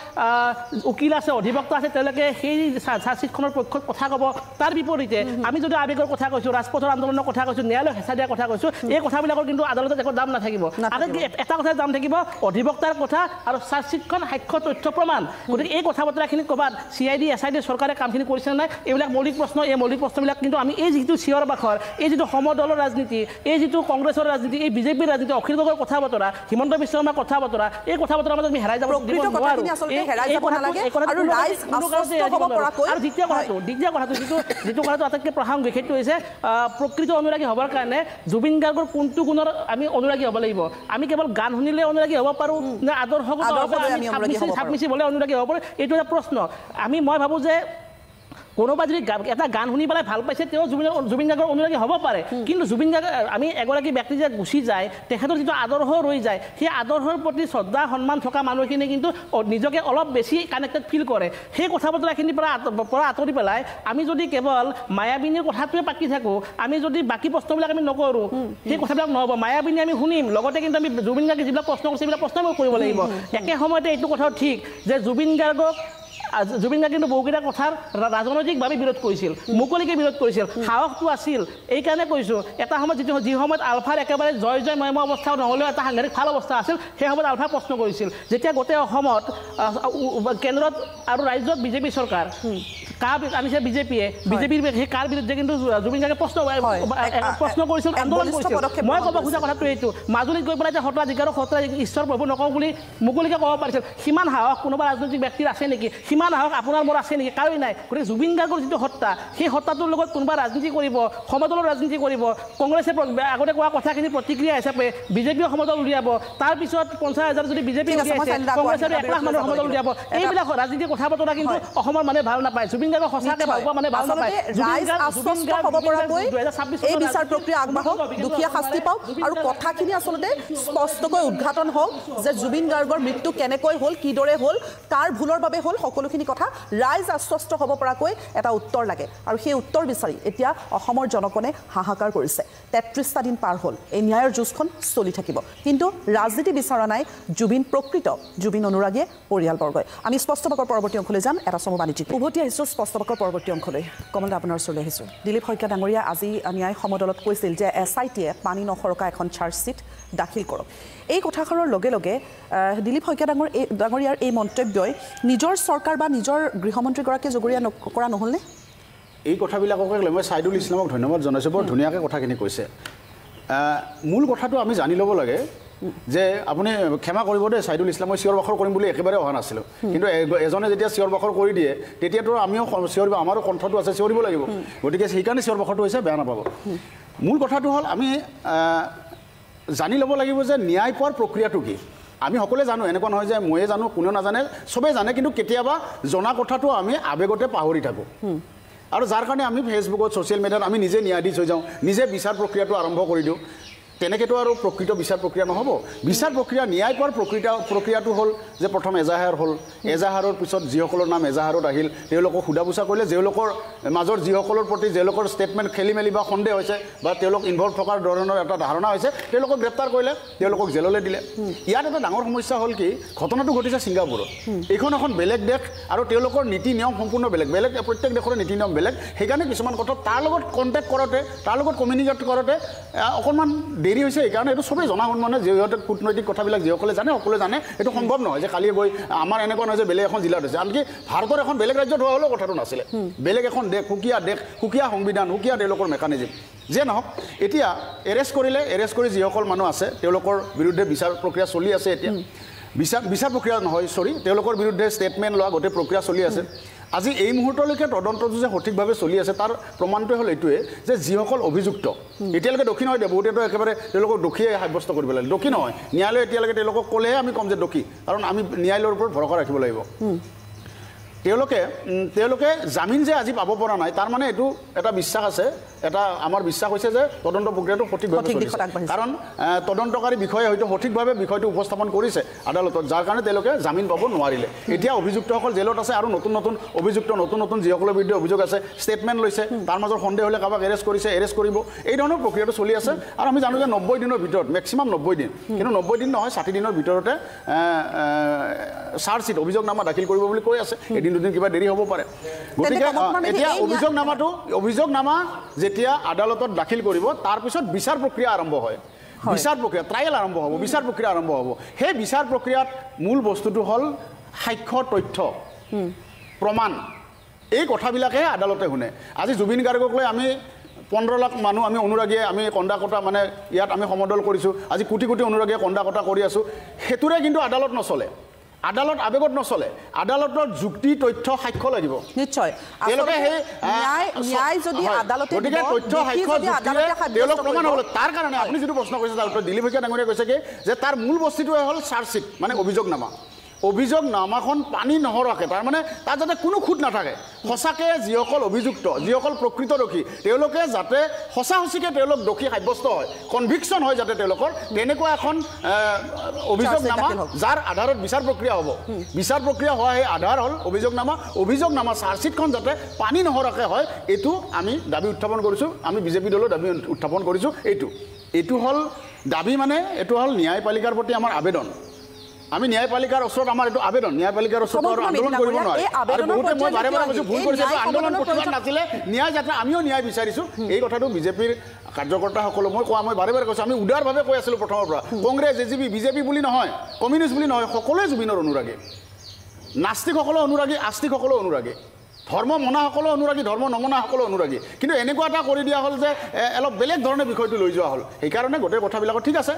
উকিল আছে অধিবক্তা আছে তেওঁলোকে সেই চাৰ্জশ্বিটখনৰ পক্ষত কথা ক'ব তাৰ বিপৰীতে আমি যদি আৱেগৰ কথা কৈছোঁ ৰাজপথৰ আন্দোলনৰ কথা কৈছোঁ ন্যায়ালয়ক হেঁচা দিয়াৰ কথা কৈছোঁ এই কথাবিলাকৰ কিন্তু আদালতত একো দাম নাথাকিব আটাইতকৈ এটা কথাই দাম থাকিব অধিবক্তাৰ কথা আৰু চাৰ্জশ্বিটখন সাক্ষ্য তথ্য প্ৰমাণ গতিকে এই কথা বতৰাখিনি ক'ৰবাত CID SID চৰকাৰে কামখিনি কৰিছে নাই এইবিলাক মৌলিক প্ৰশ্ন এই মৌলিক প্ৰশ্নবিলাক কিন্তু আমি এই যিটো চিঞৰ বাখৰ এই যিটো সমদলৰ ৰাজনীতি এই যিটো কংগ্ৰেছৰ ৰাজনীতি এই বিজেপিৰ ৰাজনীতি অখিল গগৈৰ কথা বতৰা হিমন্ত বিশ্ব শৰ্মাৰ কথা বতৰা এই কথা বতৰাৰ মাজত আমি হেৰাই যাব আৰু দ্বিতীয় কথাটো যিটো কথাটো আটাইতকৈ প্ৰাসংগিক সেইটো হৈছে প্ৰকৃত অনুৰাগী হ'বৰ কাৰণে জুবিন গাৰ্গৰ কোনটো গুণৰ আমি অনুৰাগী হ'ব লাগিব আমি কেৱল গান শুনিলে অনুৰাগী হ'ব পাৰোঁ নে আদৰ্শগত ছাবমিচিভ হ'লে অনুৰাগী হ'ব পাৰোঁ এইটো এটা প্ৰশ্ন মই ভাবোঁ যে কোনোবা যদি এটা গান শুনি পেলাই ভাল পাইছে তেওঁ জুবিন গাৰ্গৰ অনুৰাগী হ'ব পাৰে কিন্তু জুবিন গাৰ্গ আমি এগৰাকী ব্যক্তি যে গুচি যায় তেখেতৰ যিটো আদৰ্শ ৰৈ যায় সেই আদৰ্শৰ প্ৰতি শ্ৰদ্ধা সন্মান থকা মানুহখিনি কিন্তু নিজকে অলপ বেছি কানেক্টেড ফিল কৰে সেই কথা বতৰাখিনিৰ পৰা আঁতৰি পেলাই আমি যদি কেৱল মায়াবিনীৰ কথাটোৱে পাতি থাকোঁ আমি যদি বাকী প্ৰশ্নবিলাক আমি নকৰোঁ সেই কথাবিলাক নহ'ব মায়াবিনী আমি শুনিম লগতে কিন্তু আমি জুবিন গাৰ্গে যিবিলাক প্ৰশ্ন কৰিছে সেইবিলাক প্ৰশ্ন কৰিব লাগিব একে সময়তে এইটো কথাও ঠিক যে জুবিন গাৰ্গে কিন্তু বহুকেইটা কথাৰ ৰাজনৈতিকভাৱে বিৰোধ কৰিছিল মুকলিকে বিৰোধ কৰিছিল সাহসটো আছিল এইকাৰণে কৈছোঁ এটা সময়ত যি সময়ত আলফাৰ একেবাৰে জয় ময়ময় অৱস্থা নহ'লেও এটা সাংঘাতিক ভাল অৱস্থা আছিল সেই সময়ত আলফাই প্ৰশ্ন কৰিছিল যেতিয়া গোটেই অসমত কেন্দ্ৰত আৰু ৰাজ্যত বিজেপি চৰকাৰ কাৰ আনিছে বিজেপিৰ সেই কাৰ বিৰুদ্ধে কিন্তু জুবিন গাৰ্গে প্ৰশ্ন কৰিছিল আন্দোলন কৰিছিল মই ক'ব খোজা কথাটো এইটো মাজুলীত গৈ পেলাই যে সত্ৰাধিকাৰ ঈশ্বৰ প্ৰভু নকওঁ বুলি মুকলিকে ক'ব পাৰিছিল সিমান সাহস কোনোবা ৰাজনৈতিক ব্যক্তিৰ আছে নেকি সিমান সাহস আপোনাৰ মোৰ আছে নেকি কাৰোই নাই গতিকে জুবিন গাৰ্গৰ যিটো সত্তা সেই সত্তাটোৰ লগত কোনোবা ৰাজনীতি কৰিব সমদলৰ ৰাজনীতি কৰিব কংগ্ৰেছে আগতে কোৱা কথাখিনি প্ৰতিক্ৰিয়া হিচাপে বিজেপিয়ে সমদল উলিয়াব তাৰপিছত 50,000 যদি বিজেপি কংগ্ৰেছে 1 লাখ মানুহৰ সমদল উলিয়াব এইবিলাক ৰাজনীতিৰ কথা বতৰা কিন্তু অসমৰ মানুহে ভাল নাপায় জুবিন গাৰ্গক সঁচাকৈ ভাল পোৱা মানে ভাল নাপায় এই বিচাৰ প্ৰক্ৰিয়া আগবাঢ়ক দুখীয়া শাস্তি পাওক আৰু কথাখিনি আচলতে স্পষ্টকৈ উদ্ঘাটন হওক যে জুবিন গাৰ্গৰ মৃত্যু কেনেকৈ হ'ল কিদৰে হ'ল কাৰ ভুলৰ বাবে হ'ল সকলোখিনি কথা ৰাইজ আশ্বস্ত হ'ব পৰাকৈ এটা উত্তৰ লাগে আৰু সেই উত্তৰ বিচাৰি এতিয়া অসমৰ জনগণে হাহাকাৰ কৰিছে 33টা দিন পাৰ হ'ল এই ন্যায়ৰ যুঁজখন চলি থাকিব কিন্তু ৰাজনীতি বিচৰা নাই প্ৰকৃত জুবিন অনুৰাগীয়ে পৰিয়ালবৰ্গই আমি স্পষ্টবাকৰ পৰৱৰ্তী অংশলৈ যাম এটা চমু বাণিজ্যিক উভতি আহিছোঁ স্পষ্টবাকৰ পৰৱৰ্তী অংশলৈ কমল দা আপোনাৰ ওচৰলৈ আহিছোঁ দিলীপ শইকীয়া ডাঙৰীয়া আজি ন্যায় সমদলত কৈছিল যে SITয়ে পানী নসৰকা এখন চাৰ্জশ্বীট দাখিল কৰক এই কথাষাৰৰ লগে লগে দিলীপ শইকীয়া ডাঙৰীয়াৰ এই মন্তব্যই নিজৰ চৰকাৰ বা নিজৰ গৃহমন্ত্ৰীগৰাকীয়ে জগৰীয়া কৰা নহ'লনে এই কথাবিলাককে লৈ মই ছাইদুল ইছলামক ধন্যবাদ জনাইছোঁ বৰ ধুনীয়াকৈ কথাখিনি কৈছে মূল কথাটো আমি জানি ল'ব লাগে যে আপুনি ক্ষমা কৰিব দেই ছাইদুল ইছলামই চিঞৰ বাখৰ কৰিম বুলি একেবাৰে অহা নাছিলোঁ কিন্তু এজনে যেতিয়া চিঞৰ বাখৰ কৰি দিয়ে তেতিয়াতো আমিও চিঞৰিব আমাৰো কণ্ঠটো আছে চিঞৰিব লাগিব গতিকে সেইকাৰণে চিঞৰ বাখৰটো হৈছে বেয়া নাপাব মূল কথাটো হ'ল আমি জানি ল'ব লাগিব যে ন্যায় পোৱাৰ প্ৰক্ৰিয়াটো কি আমি সকলোৱে জানো এনেকুৱা নহয় যে ময়ে জানো কোনেও নাজানে চবেই জানে কিন্তু কেতিয়াবা জনা কথাটো আমি আৱেগতে পাহৰি থাকোঁ আৰু যাৰ কাৰণে আমি ফেচবুকত ছ'চিয়েল মিডিয়াত আমি নিজে ন্যায়াধীশ হৈ যাওঁ নিজে বিচাৰ প্ৰক্ৰিয়াটো আৰম্ভ কৰি দিওঁ তেনেকৈতো আৰু প্ৰকৃত বিচাৰ প্ৰক্ৰিয়া নহ'ব বিচাৰ প্ৰক্ৰিয়া ন্যায় পোৱাৰ প্ৰক্ৰিয়াটো হ'ল যে প্ৰথম এজাহাৰ হ'ল এজাহাৰৰ পিছত যিসকলৰ নাম এজাহাৰত আহিল তেওঁলোকক সোধা পোছা কৰিলে তেওঁলোকৰ মাজৰ যিসকলৰ প্ৰতি তেওঁলোকৰ ষ্টেটমেণ্ট খেলি মেলি বা সন্দেহ হৈছে বা তেওঁলোক ইনভলভ থকাৰ ধৰণৰ এটা ধাৰণা হৈছে তেওঁলোকক গ্ৰেপ্তাৰ কৰিলে তেওঁলোকক জেললৈ দিলে ইয়াত এটা ডাঙৰ সমস্যা হ'ল কি ঘটনাটো ঘটিছে ছিংগাপুৰত এইখন এখন বেলেগ দেশ আৰু তেওঁলোকৰ নীতি নিয়ম সম্পূৰ্ণ বেলেগ প্ৰত্যেক দেশৰে নীতি নিয়ম বেলেগ সেইকাৰণে কিছুমান কথা তাৰ লগত কণ্টেক্ট কৰোঁতে তাৰ লগত কমিউনিকেট কৰোঁতে অকণমান দেৰি হৈছে এইকাৰণে এইটো চবেই জনা মানে যিহেতু কূটনৈতিক কথাবিলাক যিসকলে জানে সকলোৱে জানে এইটো সম্ভৱ নহয় যে কালি গৈ আমাৰ এনেকুৱা নহয় যে বেলেগ এখন জিলাত হৈছে আনকি ভাৰতৰ এখন বেলেগ ৰাজ্যত হোৱা হ'লেও কথাটো নাছিলে বেলেগ এখন দেশ সুকীয়া সংবিধান সুকীয়া তেওঁলোকৰ মেকানিজিম যে নহওক এতিয়া এৰেষ্ট কৰি যিসকল মানুহ আছে তেওঁলোকৰ বিৰুদ্ধে বিচাৰ প্ৰক্ৰিয়া চলি আছে এতিয়া বিচাৰ প্ৰক্ৰিয়া নহয় তেওঁলোকৰ বিৰুদ্ধে ষ্টেটমেণ্ট লোৱা গোটেই প্ৰক্ৰিয়া চলি আছে আজি এই মুহূৰ্তলৈকে তদন্তটো যে সঠিকভাৱে চলি আছে তাৰ প্ৰমাণটোৱে হ'ল এইটোৱে যে যিসকল অভিযুক্ত এতিয়ালৈকে দোষী নহয় দে বহুতেতো একেবাৰে তেওঁলোকক দোষীয়ে সাব্যস্ত কৰিব লাগে দোষী নহয় ন্যায়ালয়ে এতিয়ালৈকে তেওঁলোকক ক'লেহে আমি ক'ম যে দোষী কাৰণ আমি ন্যায়ালয়ৰ ওপৰত ভৰসা ৰাখিব লাগিব তেওঁলোকে জামিন যে আজি পাব পৰা নাই তাৰ মানে এইটো এটা বিশ্বাস আছে এটা আমাৰ বিশ্বাস হৈছে যে তদন্ত প্ৰক্ৰিয়াটো সঠিকভাৱে চলিছে কাৰণ তদন্তকাৰী বিষয়ে হয়তো সঠিকভাৱে বিষয়টো উপস্থাপন কৰিছে আদালতত যাৰ কাৰণে তেওঁলোকে জামিন পাব নোৱাৰিলে এতিয়া অভিযুক্তসকল জেলত আছে আৰু নতুন অভিযুক্ত নতুন যিসকলৰ বিৰুদ্ধে অভিযোগ আছে ষ্টেটমেণ্ট লৈছে তাৰ মাজত সন্দেহ হ'লে কাৰোবাক এৰেষ্ট কৰিব এই ধৰণৰ প্ৰক্ৰিয়াটো চলি আছে আৰু আমি জানো যে 90 দিনৰ ভিতৰত মেক্সিমাম 90 দিন কিন্তু 90 দিন নহয় 60 দিনৰ ভিতৰতে চাৰ্জশ্বীট অভিযোগনামা দাখিল কৰিব বুলি কৈ আছে এদিন দুদিন কিবা দেৰি হ'ব পাৰে গতিকে এতিয়া অভিযোগনামা যেতিয়া আদালতত দাখিল কৰিব তাৰপিছত বিচাৰ প্ৰক্ৰিয়া আৰম্ভ হয় বিচাৰ প্ৰক্ৰিয়া ট্ৰায়েল আৰম্ভ হ'ব বিচাৰ প্ৰক্ৰিয়া আৰম্ভ হ'ব সেই বিচাৰ প্ৰক্ৰিয়াত মূল বস্তুটো হ'ল সাক্ষ্য তথ্য প্ৰমাণ এই কথাবিলাকে আদালতে শুনে আজি জুবিন গাৰ্গক লৈ আমি 15 লাখ মানুহ আমি অনুৰাগীয়ে আমি কন্দা কটা মানে ইয়াত আমি সমদল কৰিছোঁ আজি কোটি অনুৰাগীয়ে কন্দা কটা কৰি আছোঁ সেইটোৰে কিন্তু আদালত নচলে আদালত আবেগত নচলে আদালতৰ যুক্তি তথ্য সাক্ষ্য লাগিব নিশ্চয় ন্যায় যদি আদালতে গতিকে তথ্য সাক্ষ্য তেওঁলোক প্ৰমাণ হ'ব তাৰ কাৰণে আপুনি যিটো প্ৰশ্ন কৰিছে তাৰ উত্তৰ দিলীপ শইকীয়া ডাঙৰীয়াই কৈছে কি যে তাৰ মূল বস্তুটোৱে হ'ল চাৰ্জশ্বীট মানে অভিযোগনামা অভিযোগনামাখন পানী নহৰাকে তাৰমানে তাত যাতে কোনো খুঁত নাথাকে সঁচাকৈ যিসকল অভিযুক্ত যিসকল প্ৰকৃত দোষী তেওঁলোকে যাতে সঁচা সঁচিকৈ তেওঁলোক দোষী সাব্যস্ত হয় কনভিকশ্যন হয় যাতে তেওঁলোকৰ তেনেকুৱা এখন অভিযোগনামা যাৰ আধাৰত বিচাৰ প্ৰক্ৰিয়া হ'ব বিচাৰ প্ৰক্ৰিয়া হোৱা সেই আধাৰ হ'ল অভিযোগনামা চাৰ্জশ্বিটখন যাতে পানী নহৰাকে হয় এইটো আমি দাবী উত্থাপন কৰিছোঁ আমি বিজেপি দলৰ দাবী উত্থাপন কৰিছোঁ এইটো হ'ল দাবী মানে এইটো হ'ল ন্যায়পালিকাৰ প্ৰতি আমাৰ আবেদন আমি ন্যায়পালিকাৰ ওচৰত আমাৰ এইটো আবেদন ন্যায়পালিকাৰ ওচৰত আন্দোলন কৰিব নোৱাৰে আৰু বহুতে মই বাৰে বাৰে কৈছোঁ ভুল কৰিছে আন্দোলন প্ৰতিবাদ নাছিলে ন্যায় যাত্ৰা আমিও ন্যায় বিচাৰিছোঁ এই কথাটো বিজেপিৰ কাৰ্যকৰ্তাসকলক মই বাৰে বাৰে কৈছোঁ আমি উদাৰভাৱে কৈ আছিলোঁ প্ৰথমৰ পৰা কংগ্ৰেছ এজিপি বিজেপি বুলি নহয় কমিউনিষ্ট বুলি নহয় সকলোৱে জুবিনৰ অনুৰাগী নাস্তিকসকলৰ অনুৰাগী আস্তিকসকলৰ অনুৰাগী ধৰ্ম মনাসকলৰ অনুৰাগী ধৰ্ম নমনাসকলৰ অনুৰাগী কিন্তু এনেকুৱা এটা কৰি দিয়া হ'ল যে অলপ বেলেগ ধৰণে বিষয়টো লৈ যোৱা হ'ল সেইকাৰণে গোটেই কথাবিলাকত ঠিক আছে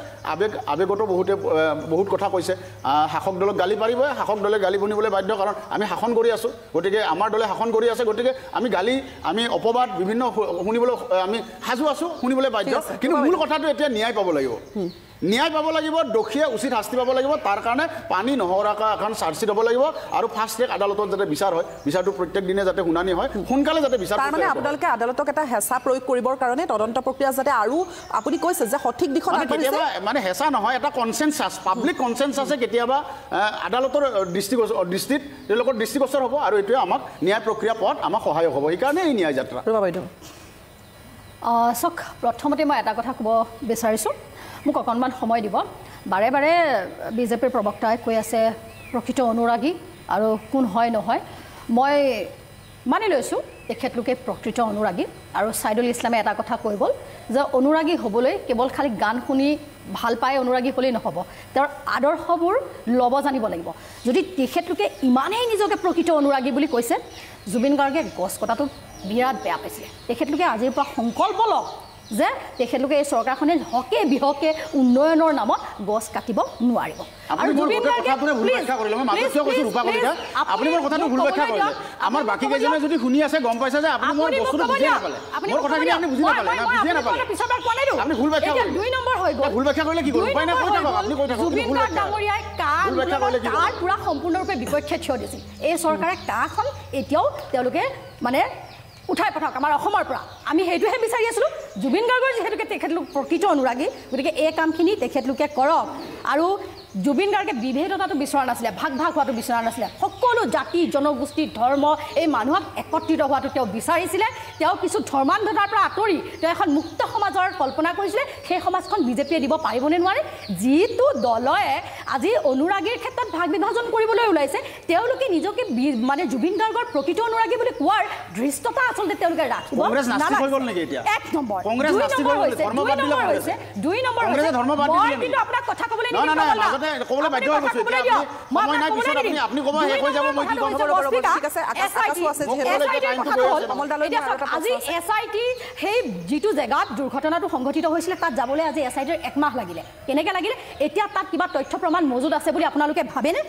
আৱেগতো বহুত কথা কৈছে শাসক দলক গালি পাৰিব শাসক দলে গালি শুনিবলৈ বাধ্য কাৰণ আমি শাসন কৰি আছোঁ গতিকে আমাৰ দলে শাসন কৰি আছে গতিকে আমি অপবাদ বিভিন্ন শুনিবলৈ আমি সাজু আছোঁ শুনিবলৈ বাধ্য কিন্তু মূল কথাটো এতিয়া ন্যায় পাব লাগিব ন্যায় পাব লাগিব দোষীয়ে উচিত শাস্তি পাব লাগিব তাৰ কাৰণে পানী নহৰাকা এখন চাৰ্জশ্বিট হ'ব লাগিব আৰু ফাৰ্ষ্ট ট্ৰেক আদালতত যাতে বিচাৰ হয় বিচাৰটো প্ৰত্যেক দিনে যাতে শুনানি হয় সোনকালে যাতে বিচাৰ তাৰ মানে আপোনালোকে আদালতক এটা হেঁচা প্ৰয়োগ কৰিবৰ কাৰণে তদন্ত প্ৰক্ৰিয়া যাতে আৰু আপুনি কৈছে যে সঠিক দিশত কেতিয়াবা মানে হেঁচা নহয় এটা কনচেনচাছ পাব্লিক কনচেনচাছে কেতিয়াবা আদালতৰ দৃষ্টিত তেওঁলোকৰ দৃষ্টিগোচৰ হ'ব আৰু এইটোৱে আমাক ন্যায় প্ৰক্ৰিয়া পথ আমাক সহায়ক হ'ব সেইকাৰণে এই ন্যায় যাত্ৰা বাইদেউ চাওক প্ৰথমতে মই এটা কথা ক'ব বিচাৰিছোঁ মোক অকণমান সময় দিব বাৰে বাৰে বিজেপিৰ প্ৰবক্তাই কৈ আছে প্ৰকৃত অনুৰাগী আৰু কোন হয় নহয় মই মানি লৈছোঁ তেখেতলোকে প্ৰকৃত অনুৰাগী আৰু ছাইদুল ইছলামে এটা কথা কৈ গ'ল যে অনুৰাগী হ'বলৈ কেৱল খালি গান শুনি ভাল পাই অনুৰাগী হ'লেই নহ'ব তেওঁৰ আদৰ্শবোৰ ল'ব জানিব লাগিব যদি তেখেতলোকে ইমানেই নিজকে প্ৰকৃত অনুৰাগী বুলি কৈছে জুবিন গাৰ্গে গছ কটাটো বিৰাট বেয়া পাইছিলে তেখেতলোকে আজিৰ পৰা সংকল্প লওক যে তেখেতলোকে এই চৰকাৰখনে হকে বিহকে উন্নয়নৰ নামত গছ কাটিব নোৱাৰিব আৰু জুবিন গাৰ্গে ভুল ব্যাখ্যা কৰিলে মই মাজতে কৈছোঁ ৰূপা কলিতা আপুনি মোৰ কথাটো ভুল ব্যাখ্যা কৰিলে আমাৰ বাকী কেইজনে যদি শুনি আছে গম পাইছে যে আপুনি মোৰ বস্তুটো বুজি নাপালে মোৰ কথাখিনি আপুনি বুজি নাপালে না বুজি নাপালে আপুনি ভুল ব্যাখ্যা কৰিলে দুই নম্বৰ হৈ গ'ল ভুল ব্যাখ্যা কৰিলে কি কৰিব উপায় নাই কৈ থাকক আপুনি কৈ থাকক জুবিন গাৰ্গ ডাঙৰীয়াই কাৰ পুৰা সম্পূৰ্ণৰূপে বিপক্ষে থিয় দিছিল এই চৰকাৰে কাখন এতিয়াও তেওঁলোকে মানে উঠাই পঠাওক আমাৰ অসমৰ পৰা আমি সেইটোহে বিচাৰি আছিলোঁ জুবিন গাৰ্গৰ যিহেতুকে তেখেতলোক প্ৰকৃত অনুৰাগী গতিকে এই কামখিনি তেখেতলোকে কৰক আৰু জুবিন গাৰ্গে বিভেদতাটো বিচৰা নাছিলে ভাগ হোৱাটো বিচৰা নাছিলে সকলো জাতি জনগোষ্ঠী ধৰ্ম এই মানুহক একত্ৰিত হোৱাটো তেওঁ বিচাৰিছিলে তেওঁ কিছু ধৰ্মান্ধতাৰ পৰা আঁতৰি তেওঁ এখন মুক্ত সমাজৰ কল্পনা কৰিছিলে সেই সমাজখন বিজেপিয়ে দিব পাৰিবনে নোৱাৰে যিটো দলে আজি অনুৰাগীৰ ক্ষেত্ৰত ভাগ বিভাজন কৰিবলৈ ওলাইছে তেওঁলোকে নিজকে মানে জুবিন গাৰ্গৰ প্ৰকৃত অনুৰাগী বুলি কোৱাৰ দৃষ্টতা আচলতে তেওঁলোকে ৰাখিব এক নম্বৰ দুই নম্বৰ মই কিন্তু আপোনাক কথা ক'বলৈ ক'বলৈ বাধ্য হৈ গৈছোঁ এতিয়া সময় নাই পিছত আপুনি ক'ব শেষ হৈ যাব মই কি ক'ম ঠিক আছে আজি SIT সেই যিটো জেগাত দুৰ্ঘটনাটো সংঘটিত হৈছিলে তাত যাবলৈ আজি SITৰ 1 মাহ লাগিলে কেনেকৈ লাগিলে এতিয়া তাত কিবা তথ্য প্ৰমাণ মজুদ আছে বুলি আপোনালোকে ভাবেনে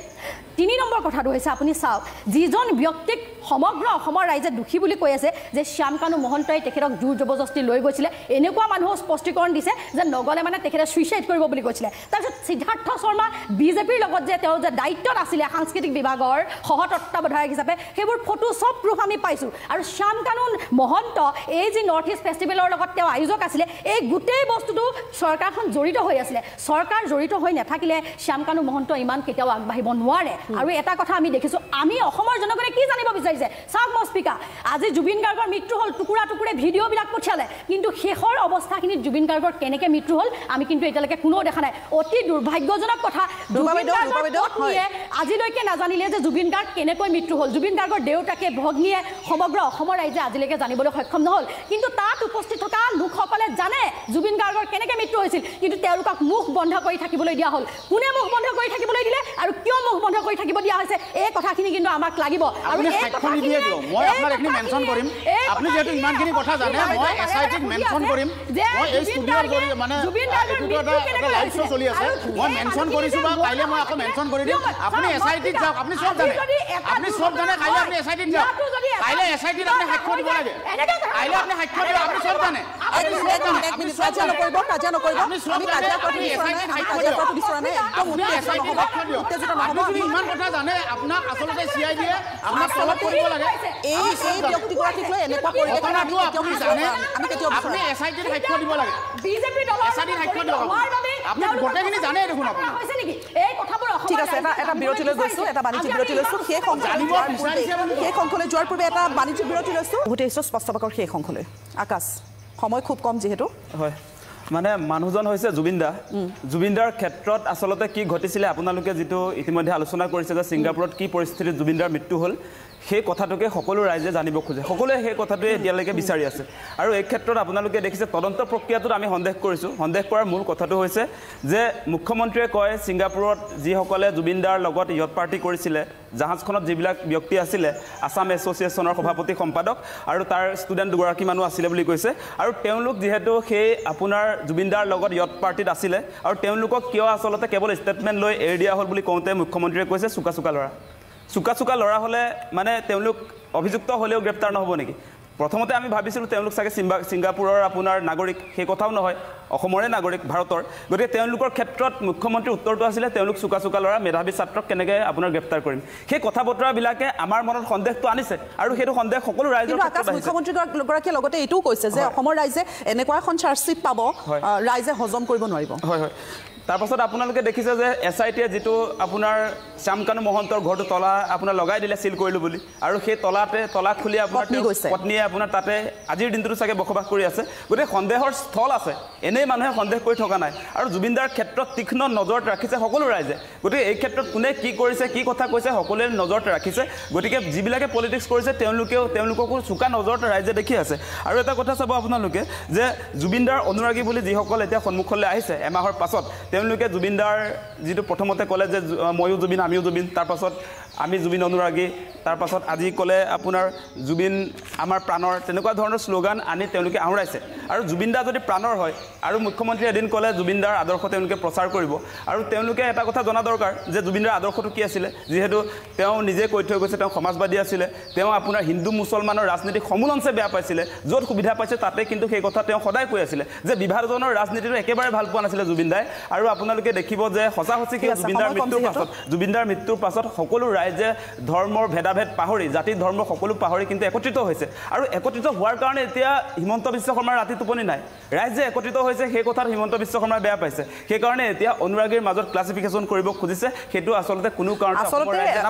3 নম্বৰ কথাটো হৈছে আপুনি চাওক যিজন ব্যক্তিক সমগ্ৰ অসমৰ ৰাইজে দুখী বুলি কৈ আছে যে শ্যামকানু মহন্তই তেখেতক জোৰ জবৰদস্তি লৈ গৈছিলে এনেকুৱা মানুহৰ স্পষ্টীকৰণ দিছে যে নগলে মানে তেখেতে সুইচাইড কৰিব বুলি কৈছিলে তাৰপিছত সিদ্ধাৰ্থ শৰ্মা বিজেপিৰ লগত যে তেওঁ যে দায়িত্বত আছিলে সাংস্কৃতিক বিভাগৰ সহতত্ত্বাৱধায়ক হিচাপে সেইবোৰ ফটো সব প্ৰুফ আমি পাইছোঁ আৰু শ্যামকানু মহন্ত এই যি নৰ্থ ইষ্ট ফেষ্টিভেলৰ লগত তেওঁ আয়োজক আছিলে এই গোটেই বস্তুটো চৰকাৰখন জড়িত হৈ আছিলে চৰকাৰ জড়িত হৈ নাথাকিলে শ্যামকানু মহন্ত ইমান কেতিয়াও আগবাঢ়িব নোৱাৰে আৰু এটা কথা আমি দেখিছোঁ আমি অসমৰ জনগণে কি জানিব বিচাৰিছে চাওক মস্পিকা আজি জুবিন গাৰ্গৰ মৃত্যু হ'ল টুকুৰা টুকুৰে ভিডিঅ'বিলাক পঠিয়ালে কিন্তু শেষৰ অৱস্থাখিনিত জুবিন গাৰ্গৰ কেনেকৈ মৃত্যু হ'ল আমি কিন্তু এতিয়ালৈকে কোনেও দেখা নাই অতি দুৰ্ভাগ্যজনক কথা আজিলৈকে নাজানিলে যে জুবিন গাৰ্গ কেনেকৈ মৃত্যু হ'ল জুবিন গাৰ্গৰ দেউতাকে ভগ্নীয়ে সমগ্ৰ অসমৰ ৰাইজে আজিলৈকে জানিবলৈ সক্ষম নহ'ল কিন্তু তাত উপস্থিত থকা লোকসকলে জানে জুবিন গাৰ্গৰ কেনেকৈ মৃত্যু হৈছিল কিন্তু তেওঁলোকক মুখ বন্ধ কৰি থাকিবলৈ দিয়া হ'ল কোনে মুখ বন্ধ কৰি থাকিবলৈ দিলে আৰু কিয় মুখ বন্ধ কৰি থাকিব দিয়া হৈছে এই কথাখিনি কিন্তু আমাক লাগিব আৰু এই কথাখিনি মই আপোনাক এখিনি মেনশ্যন কৰিম আপুনি যেহেতু ইমানখিনি কথা জানে মই SITক মেনশ্যন কৰিম মই এই ষ্টুডিঅ'ৰ মানে এটা লাইভ শ্ব' চলি আছে মই মেনশ্যন কৰিছোঁ বা কাইলৈ মই আকৌ মেনশ্যন কৰি দিম আপুনি SITত যাওক আপুনি চব জানে কাইলৈ আপুনি SITত যাওক কাইলৈ SITত আপুনি সাক্ষ্য দিব লাগে কাইলৈ আপুনি সাক্ষ্য দিব আপুনি চব জানে কাজিয়া নকৰিব আমি কাজিয়া কৰাটো বিচৰা নাই একদম উত্তেজিত নহ'ব ইমান কথা জানে আপোনাক আচলতে CID আপোনাক তলব কৰিব লাগে এই ব্যক্তিগৰাকীক লৈ এনেকুৱা পৰিৱেশন আমি কেতিয়াও আপুনি SIT সাক্ষ্য দিব লাগে বিজেপি দলৰ SIT সাক্ষ্য দিব আপুনি গোটেইখিনি জানে দেখোন আপুনি হৈছে নেকি এই কথাবোৰ ঠিক আছে এটা বিৰতিলৈ গৈছো এটা বাণিজ্যিক বিৰতি লৈছো সেই সংখ্যলৈ যোৱাৰ পূৰ্বে এটা বাণিজ্যিক বিৰতি লৈছো বহুতে স্পষ্টবাকৰ সেই সংখ্যলৈ আকাশ সময় খুব কম যেহেতু হয় মানে মানুহজন হৈছে জুবিন দাৰ ক্ষেত্ৰত আসলতে কি ঘটিছিলে আপোনালোকে যেটো ইতিমধ্যে আলোচনা কৰিছে যে সিঙ্গাপুৰত কি পৰিস্থিতিত জুবিন দাৰ মৃত্যু হ'ল সেই কথাটোকে সকলো ৰাইজে জানিব খোজে সকলোৱে সেই কথাটোৱে এতিয়ালৈকে বিচাৰি আছে আৰু এই ক্ষেত্ৰত আপোনালোকে দেখিছে তদন্ত প্ৰক্ৰিয়াটোত আমি সন্দেহ কৰিছোঁ সন্দেহ কৰাৰ মূল কথাটো হৈছে যে মুখ্যমন্ত্ৰীয়ে কয় সিঙ্গাপুৰত যিসকলে জুবিন দাৰ লগত ইয়ত পাৰ্টি কৰিছিলে জাহাজখনত যিবিলাক ব্যক্তি আছিলে আসাম এছ'চিয়েশ্যনৰ সভাপতি সম্পাদক আৰু তাৰ ষ্টুডেণ্ট দুগৰাকী মানুহ আছিলে বুলি কৈছে আৰু তেওঁলোক যিহেতু সেই আপোনাৰ জুবিন দাৰ লগত ইয়ত পাৰ্টিত আছিলে আৰু তেওঁলোকক কিয় আচলতে কেৱল ষ্টেটমেণ্ট লৈ এৰি দিয়া হ'ল বুলি কওঁতে মুখ্যমন্ত্ৰীয়ে কৈছে চুকা ল'ৰা হ'লে মানে তেওঁলোক অভিযুক্ত হ'লেও গ্ৰেপ্তাৰ নহ'ব নেকি প্ৰথমতে আমি ভাবিছিলোঁ তেওঁলোক চাগে সিঙ্গাপুৰৰ আপোনাৰ নাগৰিক সেই কথাও নহয় অসমৰে নাগৰিক ভাৰতৰ গতিকে তেওঁলোকৰ ক্ষেত্ৰত মুখ্যমন্ত্ৰীৰ উত্তৰটো আছিলে তেওঁলোক চুকা ল'ৰা মেধাৱী ছাত্ৰক কেনেকৈ আপোনাৰ গ্ৰেপ্তাৰ কৰিম সেই কথা বতৰাবিলাকে আমাৰ মনত সন্দেহটো আনিছে আৰু সেইটো সন্দেহ সকলো ৰাইজৰ মুখ্যমন্ত্ৰীগৰাকীয়ে লগতে এইটোও কৈছে যে অসমৰ ৰাইজে এনেকুৱা এখন চাৰ্জশ্বিট পাব ৰাইজে হজম কৰিব নোৱাৰিব হয় তাৰপাছত আপোনালোকে দেখিছে যে SITয়ে যিটো আপোনাৰ শ্যামকানু মহন্তৰ ঘৰটো তলা আপোনাৰ লগাই দিলে চিল কৰিলোঁ বুলি আৰু সেই তলা খুলি আপোনাৰ পত্নীয়ে আপোনাৰ তাতে আজিৰ দিনটোতো চাগে বসবাস কৰি আছে গতিকে সন্দেহৰ স্থল আছে এনেই মানুহে সন্দেহ কৰি থকা নাই আৰু জুবিন দাৰ ক্ষেত্ৰত তীক্ষ্ণ নজৰত ৰাখিছে সকলো ৰাইজে গতিকে এই ক্ষেত্ৰত কোনে কি কৰিছে কি কথা কৈছে সকলোৱে নজৰত ৰাখিছে গতিকে যিবিলাকে পলিটিক্স কৰিছে তেওঁলোককো চোকা নজৰত ৰাইজে দেখি আছে আৰু এটা কথা চাব আপোনালোকে যে জুবিন দাৰ অনুৰাগী বুলি যিসকল এতিয়া সন্মুখলৈ আহিছে এমাহৰ পাছত তেওঁলোকে জুবিন দাৰ যিটো প্ৰথমতে ক'লে যে ময়ো জুবিন আমিও জুবিন তাৰপাছত আমি জুবিন অনুৰাগী তাৰপাছত আজি ক'লে আপোনাৰ জুবিন আমাৰ প্ৰাণৰ তেনেকুৱা ধৰণৰ শ্লোগান আনি তেওঁলোকে আওৰাইছে আৰু জুবিন দা যদি প্ৰাণৰ হয় আৰু মুখ্যমন্ত্ৰীয়ে এদিন ক'লে জুবিন দাৰ আদৰ্শ তেওঁলোকে প্ৰচাৰ কৰিব আৰু তেওঁলোকে এটা কথা জনা দৰকাৰ যে জুবিন দাৰ আদৰ্শটো কি আছিলে যিহেতু তেওঁ নিজে কৈ থৈ গৈছে তেওঁ সমাজবাদী আছিলে তেওঁ আপোনাৰ হিন্দু মুছলমানৰ ৰাজনীতিক সমূলঞ্চে বেয়া পাইছিলে য'ত সুবিধা পাইছে তাতে কিন্তু সেই কথা তেওঁ সদায় কৈ আছিলে যে বিভাজনৰ ৰাজনীতিটো একেবাৰে ভাল পোৱা নাছিলে জুবিন দাই আৰু আপোনালোকে দেখিব যে সঁচাসঁচিকে জুবিন দাৰ মৃত্যুৰ পাছত সকলো ৰাইজে ধৰ্মৰ ভেদাভেদ পাহৰি জাতি ধৰ্ম সকলো পাহৰি কিন্তু একত্ৰিত হৈছে আৰু একত্ৰিত হোৱাৰ কাৰণে এতিয়া হিমন্ত বিশ্ব শৰ্মাৰ ৰাতি টোপনি নাই ৰাইজে একত্ৰিত হৈছে সেই কথাত হিমন্ত বিশ্ব শৰ্মাই বেয়া পাইছে সেইকাৰণে এতিয়া অনুৰাগীৰ মাজত ক্লাছিফিকেশ্যন কৰিব খুজিছে সেইটো আচলতে কোনো কাৰণত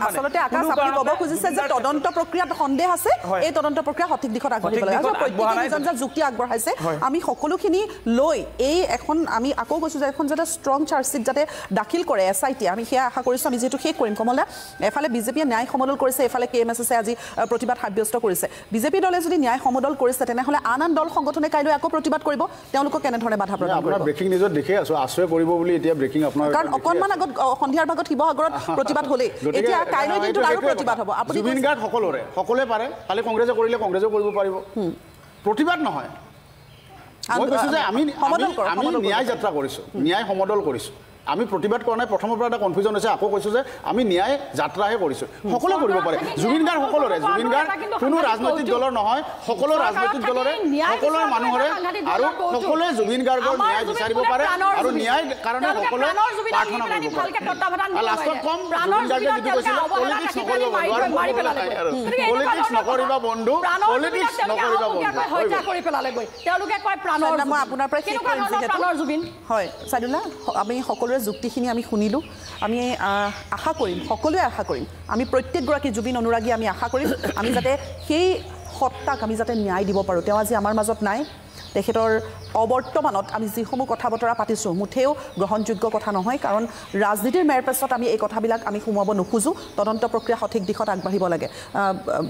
আচলতে আকাশ আপুনি ক'ব খুজিছে যে তদন্ত প্ৰক্ৰিয়াত সন্দেহ আছে এই তদন্ত প্ৰক্ৰিয়া সঠিক দিশত আগবাঢ়িব লাগে প্ৰত্যেকজন যুক্তি আগবঢ়াইছে আমি সকলোখিনি লৈ এই এখন আমি আকৌ কৈছোঁ যে এখন যাতে ষ্ট্ৰং চাৰ্জশ্বিট যাতে দাখিল কৰে SIT আমি সেয়া আশা কৰিছোঁ আমি যিহেতু শেষ কৰিম কমলা এফালে বিজেপিয়ে ন্যায় সমদল কৰিছে এফালে KMSSে আজি প্ৰতিবাদ সাব্যস্ত কৰিছে বিজেপি দলে যদি ন্যায় সমদল কৰিছে তেনেহ'লে আন দল সংগঠনে কাইলৈ আকৌ প্ৰতিবাদ কৰিব তেওঁলোকক কেনেধৰণে বাধা প্ৰদান কৰিব ব্ৰেকিং নিউজত দেখি আছোঁ আশ্ৰয় কৰিব বুলি এতিয়া ব্ৰেকিং আপোনাৰ কাৰণ অকণমান আগত সন্ধিয়াৰ ভাগত শিৱসাগৰত প্ৰতিবাদ হ'লেই এতিয়া কাইলৈ দিনটোত আৰু প্ৰতিবাদ হ'ব আপুনি জুবিন গাৰ্গ সকলোৱে পাৰে খালি কংগ্ৰেছে কৰিলে কংগ্ৰেছেও কৰিব পাৰিব প্ৰতিবাদ নহয় মই কৈছোঁ যে আমি ন্যায় যাত্ৰা কৰিছোঁ ন্যায় সমদল কৰিছোঁ আমি প্ৰতিবাদ কৰা নাই প্ৰথমৰ পৰা এটা কনফিউজন হৈছে আকৌ কৈছোঁ যে আমি ন্যায় যাত্ৰাহে কৰিছোঁ সকলোৱে কৰিব পাৰে জুবিন গাৰ্গ সকলোৰে জুবিন গাৰ্গ কোনো ৰাজনৈতিক দলৰ নহয় সকলো ৰাজনৈতিক দলৰে সকলো মানুহৰে আৰু সকলোৱে জুবিন গাৰ্গৰ ন্যায় বিচাৰিব পাৰে আৰু ন্যায় কাৰণে সকলোৱে প্ৰাৰ্থনা কৰিব পাৰে লাষ্টত কম জুবিন গাৰ্গে যিটো কৈছিলে পলিটিক্স নকৰিবা বন্ধু পলিটিক্স নকৰিবা মই আপোনাৰ পৰা শেষ কৰিম যিহেতু হয় চাইদুল্লাহ আমি সকলোৰে যুক্তিখিনি আমি শুনিলোঁ আমি আশা কৰিম সকলোৱে আশা কৰিম আমি প্ৰত্যেকগৰাকী জুবিন অনুৰাগী আমি আশা কৰিম আমি যাতে সেই সত্তাক আমি যাতে ন্যায় দিব পাৰোঁ তেওঁ আজি আমাৰ মাজত নাই তেখেতৰ অবৰ্তমানত আমি যিসমূহ কথা বতৰা পাতিছোঁ মুঠেও গ্ৰহণযোগ্য কথা নহয় কাৰণ ৰাজনীতিৰ মেৰপেচত আমি এই কথাবিলাক আমি সোমাব নোখোজোঁ তদন্ত প্ৰক্ৰিয়া সঠিক দিশত আগবাঢ়িব লাগে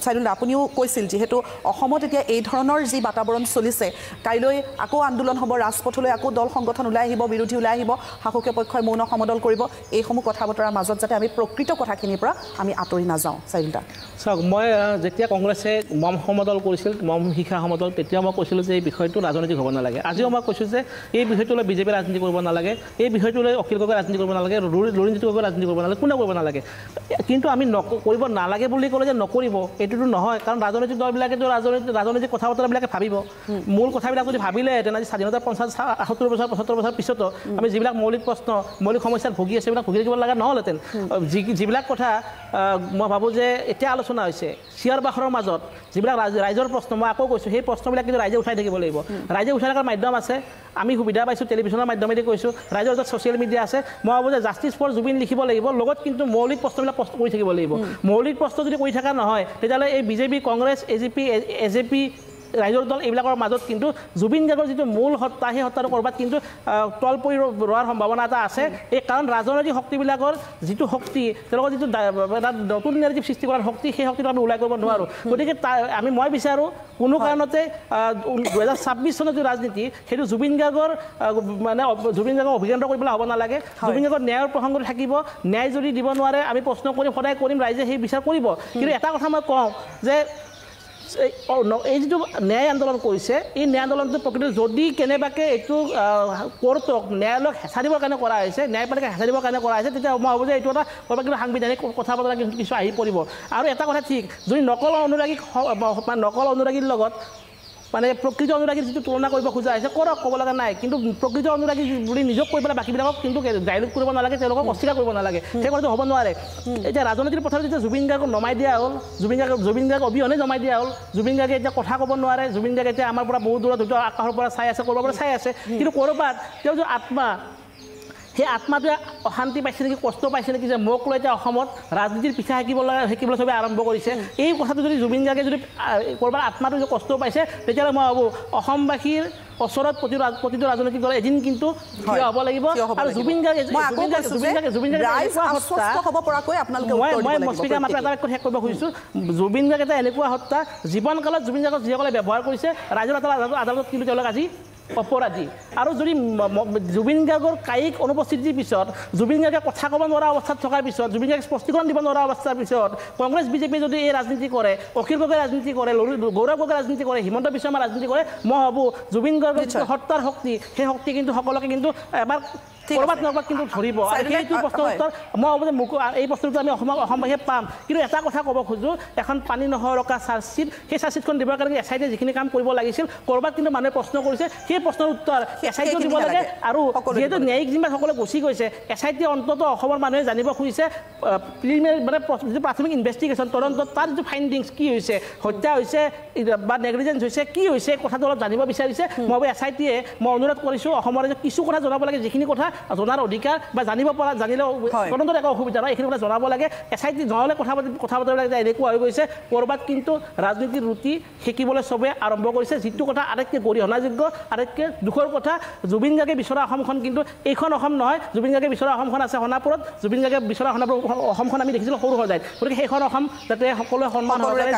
চাইদুল্লাহ আপুনিও কৈছিল যিহেতু অসমত এতিয়া এই ধৰণৰ যি বাতাবৰণ চলিছে কাইলৈ আকৌ আন্দোলন হ'ব ৰাজপথলৈ আকৌ দল সংগঠন ওলাই আহিব বিৰোধী ওলাই আহিব শাসকীয় পক্ষই মৌন সমদল কৰিব এইসমূহ কথা বতৰাৰ মাজত যাতে আমি প্ৰকৃত কথাখিনিৰ পৰা আমি আঁতৰি নাযাওঁ চাইদুল্লাহ চাওক মই যেতিয়া কংগ্ৰেছে মম সমদল কৰিছিল মম শিক্ষা সমদল তেতিয়া মই কৈছিলোঁ যে এই বিষয়টো ৰাজনীতি হ'ব নালাগে আজিও মই কৈছোঁ যে এই বিষয়টো লৈ বিজেপি ৰাজনীতি কৰিব নালাগে এই বিষয়টো লৈ অখিল গগৈ ৰাজনীতি কৰিব নালাগে লুৰিণজ্যোতি গগৈ ৰাজনীতি কৰিব নালাগে কোনেও কৰিব নালাগে কিন্তু আমি কৰিব নালাগে বুলি ক'লে যে নকৰিব এইটোতো নহয় কাৰণ ৰাজনৈতিক দলবিলাকেতো ৰাজনৈতিক কথা বতৰাবিলাকে ভাবিব মূল কথাবিলাক যদি ভাবিলেহেঁতেন আজি স্বাধীনতাৰ 50-70 বছৰ 75 বছৰ পিছতো আমি যিবিলাক মৌলিক প্ৰশ্ন মৌলিক সমস্যাত ভুগি আছে সেইবিলাক ভুগি থাকিব লগা নহ'লহেঁতেন যিবিলাক কথা মই ভাবোঁ যে এতিয়া আলোচনা হৈছে চিঞৰ বাখৰৰ মাজত যিবিলাক ৰাইজৰ প্ৰশ্ন মই আকৌ কৈছোঁ সেই প্ৰশ্নবিলাক কিন্তু ৰাইজে উঠাই থাকিব লাগিব ৰাইজে উঠাই থকাৰ মাধ্যম আছে আমি সুবিধা পাইছোঁ টেলিভিশ্যনৰ মাধ্যমেদি কৈছোঁ ৰাইজৰ ওচৰত ছ'চিয়েল মিডিয়া আছে মই ভাবোঁ যে জাষ্টিছ ফৰ জুবিন লিখিব লাগিব লগত কিন্তু মৌলিক প্ৰশ্নবিলাক প্ৰশ্ন কৰি থাকিব লাগিব মৌলিক প্ৰশ্ন যদি কৰি থকা নহয় তেতিয়াহ'লে এই বিজেপি কংগ্ৰেছ এজেপি ৰাইজৰ দল এইবিলাকৰ মাজত কিন্তু জুবিন গাৰ্গৰ যিটো মূল হত্যা সেই হত্যাটো ক'ৰবাত কিন্তু তল পৰি ৰোৱাৰ সম্ভাৱনা এটা আছে এই কাৰণ ৰাজনৈতিক শক্তিবিলাকৰ যিটো শক্তি তেওঁলোকৰ যিটো এটা নতুন নেৰেটিভ সৃষ্টি কৰাৰ শক্তি সেই শক্তিটো আমি ওলাই কৰিব নোৱাৰোঁ গতিকে মই বিচাৰোঁ কোনো কাৰণতে 2026 চনৰ যিটো ৰাজনীতি সেইটো জুবিন গাৰ্গৰ অভিকেন্দ্ৰ কৰি পেলাই হ'ব নালাগে জুবিন গাৰ্গৰ ন্যায়ৰ প্ৰসংগটো থাকিব ন্যায় যদি দিব নোৱাৰে আমি প্ৰশ্ন কৰিম সদায় কৰিম ৰাইজে সেই বিচাৰ কৰিব কিন্তু এটা কথা মই কওঁ যে এই যিটো ন্যায় আন্দোলন কৰিছে এই ন্যায় আন্দোলনটো প্ৰকৃততে যদি কেনেবাকৈ এইটো কোৰ্টক ন্যায়ালয়ক হেঁচা দিবৰ কাৰণে কৰা হৈছে ন্যায়পালিকাক হেঁচা দিবৰ কাৰণে কৰা হৈছে তেতিয়া মই ভাবোঁ যে এইটো এটা ক'ৰবাত কিবা সাংবিধানিক কথা বতৰা কিছু আহি পৰিব আৰু এটা কথা ঠিক যদি নকল অনুৰাগীৰ লগত মানে প্ৰকৃত অনুৰাগীৰ যিটো তুলনা কৰিব খোজা হৈছে কৰক ক'ব লগা নাই কিন্তু প্ৰকৃত অনুৰাগী বুলি নিজক কৈ পেলাই বাকীবিলাকক কিন্তু ডাইলগ কৰিব নালাগে তেওঁলোকক অস্বীকাৰ কৰিব নালাগে সেই কথাটো হ'ব নোৱাৰে এতিয়া ৰাজনীতিৰ পথাৰত যেতিয়া জুবিন গাৰ্গক নমাই দিয়া হ'ল জুবিন গাৰ্গ অবিহনে নমাই দিয়া হ'ল জুবিন গাৰ্গে এতিয়া কথা ক'ব নোৱাৰে জুবিন গাৰ্গে এতিয়া আমাৰ পৰা বহুত দূৰত হয়তো আকাশৰ পৰা চাই আছে ক'ৰবাৰ পৰা চাই আছে কিন্তু ক'ৰবাত তেওঁ যে আত্মা সেই আত্মাটোৱে অশান্তি পাইছে নেকি কষ্ট পাইছে নেকি যে মোক লৈ এতিয়া অসমত ৰাজনীতিৰ পিঠা শিকিবলৈ চবেই আৰম্ভ কৰিছে এই কথাটো যদি জুবিন গাৰ্গে যদি ক'ৰবাত আত্মাটো যদি কষ্ট পাইছে তেতিয়াহ'লে মই ভাবোঁ অসমবাসীৰ ওচৰত প্ৰতিটো ৰাজনৈতিক দলে এদিন কিন্তু থিয় হ'ব লাগিব আৰু জুবিন গাৰ্গে মই স্পীকাৰ মাত্ৰ এটা বাক্য শেষ কৰিব খুজিছোঁ জুবিন গাৰ্গ এটা এনেকুৱা হত্যা জীৱনকালত জুবিন গাৰ্গক যিসকলে ব্যৱহাৰ কৰিছে ৰাইজৰ আদালতত কিন্তু তেওঁলোক আজি অপৰাধী আৰু যদি জুবিন গাৰ্গৰ কায়িক অনুপস্থিতিৰ পিছত জুবিন গাৰ্গে কথা ক'ব নোৱাৰা অৱস্থাত থকাৰ পিছত জুবিন গাৰ্গে স্পষ্টীকৰণ দিব নোৱাৰা অৱস্থাৰ পিছত কংগ্ৰেছ বিজেপি যদি এই ৰাজনীতি কৰে অখিল গগৈ ৰাজনীতি কৰে গৌৰৱ গগৈ ৰাজনীতি কৰে হিমন্ত বিশ্ব শৰ্মা ৰাজনীতি কৰে মই ভাবোঁ জুবিন গাৰ্গৰ যিটো হত্যাৰ শক্তি সেই শক্তি কিন্তু সকলোকে কিন্তু এবাৰ ক'ৰবাত কিন্তু ধৰিব আৰু সেইটো প্ৰশ্নৰ উত্তৰ মই ভাবোঁ যে এই প্ৰশ্নটো আমি অসমবাসীয়ে পাম কিন্তু এটা কথা ক'ব খোজোঁ এখন পানী নসৰকা চাৰ্জশ্বীট সেই চাৰ্জশ্বীটখন দিবৰ কাৰণে এছআইটিয়ে যিখিনি কাম কৰিব লাগিছিল ক'ৰবাত কিন্তু মানুহে প্ৰশ্ন কৰিছে সেই প্ৰশ্নৰ উত্তৰ এছআইটিয়ে দিব লাগে আৰু যিহেতু ন্যায়িক জিম্মাসকলে গুচি গৈছে এছআইটিয়ে অন্ততঃ অসমৰ মানুহে জানিব খুজিছে প্ৰিলিমিনাৰী মানে যিটো প্ৰাথমিক ইনভেষ্টিগেশ্যন তদন্ত তাৰ যিটো ফাইণ্ডিংছ কি হৈছে হত্যা হৈছে বা নেগলিজেঞ্চ হৈছে কি হৈছে কথাটো অলপ জানিব বিচাৰিছে মই ভাবোঁ এছআইটিয়ে মই অনুৰোধ কৰিছোঁ অসমৰ কিছু কথা জনাব লাগে যিখিনি কথা জনাৰ অধিকাৰ বা জানিব পৰা জানিলেও তদন্তত একো অসুবিধা নাই এইখিনি কথা জনাব লাগে এছআইটি নহ'লে কথা বতৰাবিলাক যে এনেকুৱা হৈ গৈছে ক'ৰবাত কিন্তু ৰাজনীতিৰ ৰুটি শিকিবলৈ চবে আৰম্ভ কৰিছে যিটো কথা আটাইতকৈ গৰিহণাযোগ্য আটাইতকৈ দুখৰ কথা জুবিন গাৰ্গে বিচৰা অসমখন কিন্তু এইখন অসম নহয় জুবিন গাৰ্গে বিচৰা অসমখন আছে সোণাপুৰত জুবিন গাৰ্গে বিচৰা অসমখন আমি দেখিছিলোঁ সৰু সজাইত গতিকে সেইখন অসম যাতে সকলোৱে সন্মান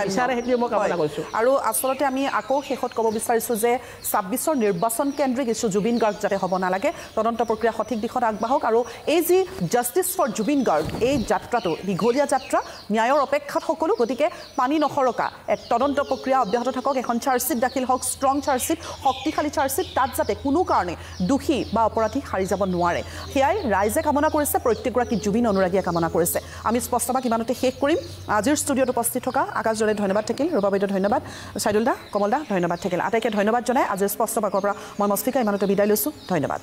বিচাৰে সেইটোৱে মই কামনা কৰিছোঁ আৰু আচলতে আমি আকৌ শেষত ক'ব বিচাৰিছোঁ যে 26ৰ নিৰ্বাচন কেন্দ্ৰিক ইছ্যু জুবিন গাৰ্গ যাতে হ'ব নালাগে তদন্ত প্ৰক্ৰিয়া সঠিক দিশত আগবাঢ়ক আৰু এই যি জাষ্টিছ ফৰ জুবিন গাৰ্গ এই যাত্ৰাটো দীঘলীয়া যাত্ৰা ন্যায়ৰ অপেক্ষাত সকলো গতিকে পানী নসৰকা এক তদন্ত প্ৰক্ৰিয়া অব্যাহত থাকক এখন চাৰ্জশ্বীট দাখিল হওক ষ্ট্ৰং চাৰ্জশ্বীট শক্তিশালী চাৰ্জশ্বীট তাত যাতে কোনো কাৰণে দোষী বা অপৰাধী সাৰি যাব নোৱাৰে সেয়াই ৰাইজে কামনা কৰিছে প্ৰত্যেকগৰাকী জুবিন অনুৰাগীয়ে কামনা কৰিছে আমি স্পষ্টভাৱে ইমানতে শেষ কৰিম আজিৰ ষ্টুডিঅ'ত উপস্থিত থকা আকাশ জনে ধন্যবাদ থাকিল ৰূপা বাইদেউ ধন্যবাদ চাইদুল দা কমল দা ধন্যবাদ থাকিল আটাইকে ধন্যবাদ জনাই আজিৰ স্পষ্ট বাকৰ পৰা মই মস্ফিকা ইমানতে বিদায় লৈছোঁ ধন্যবাদ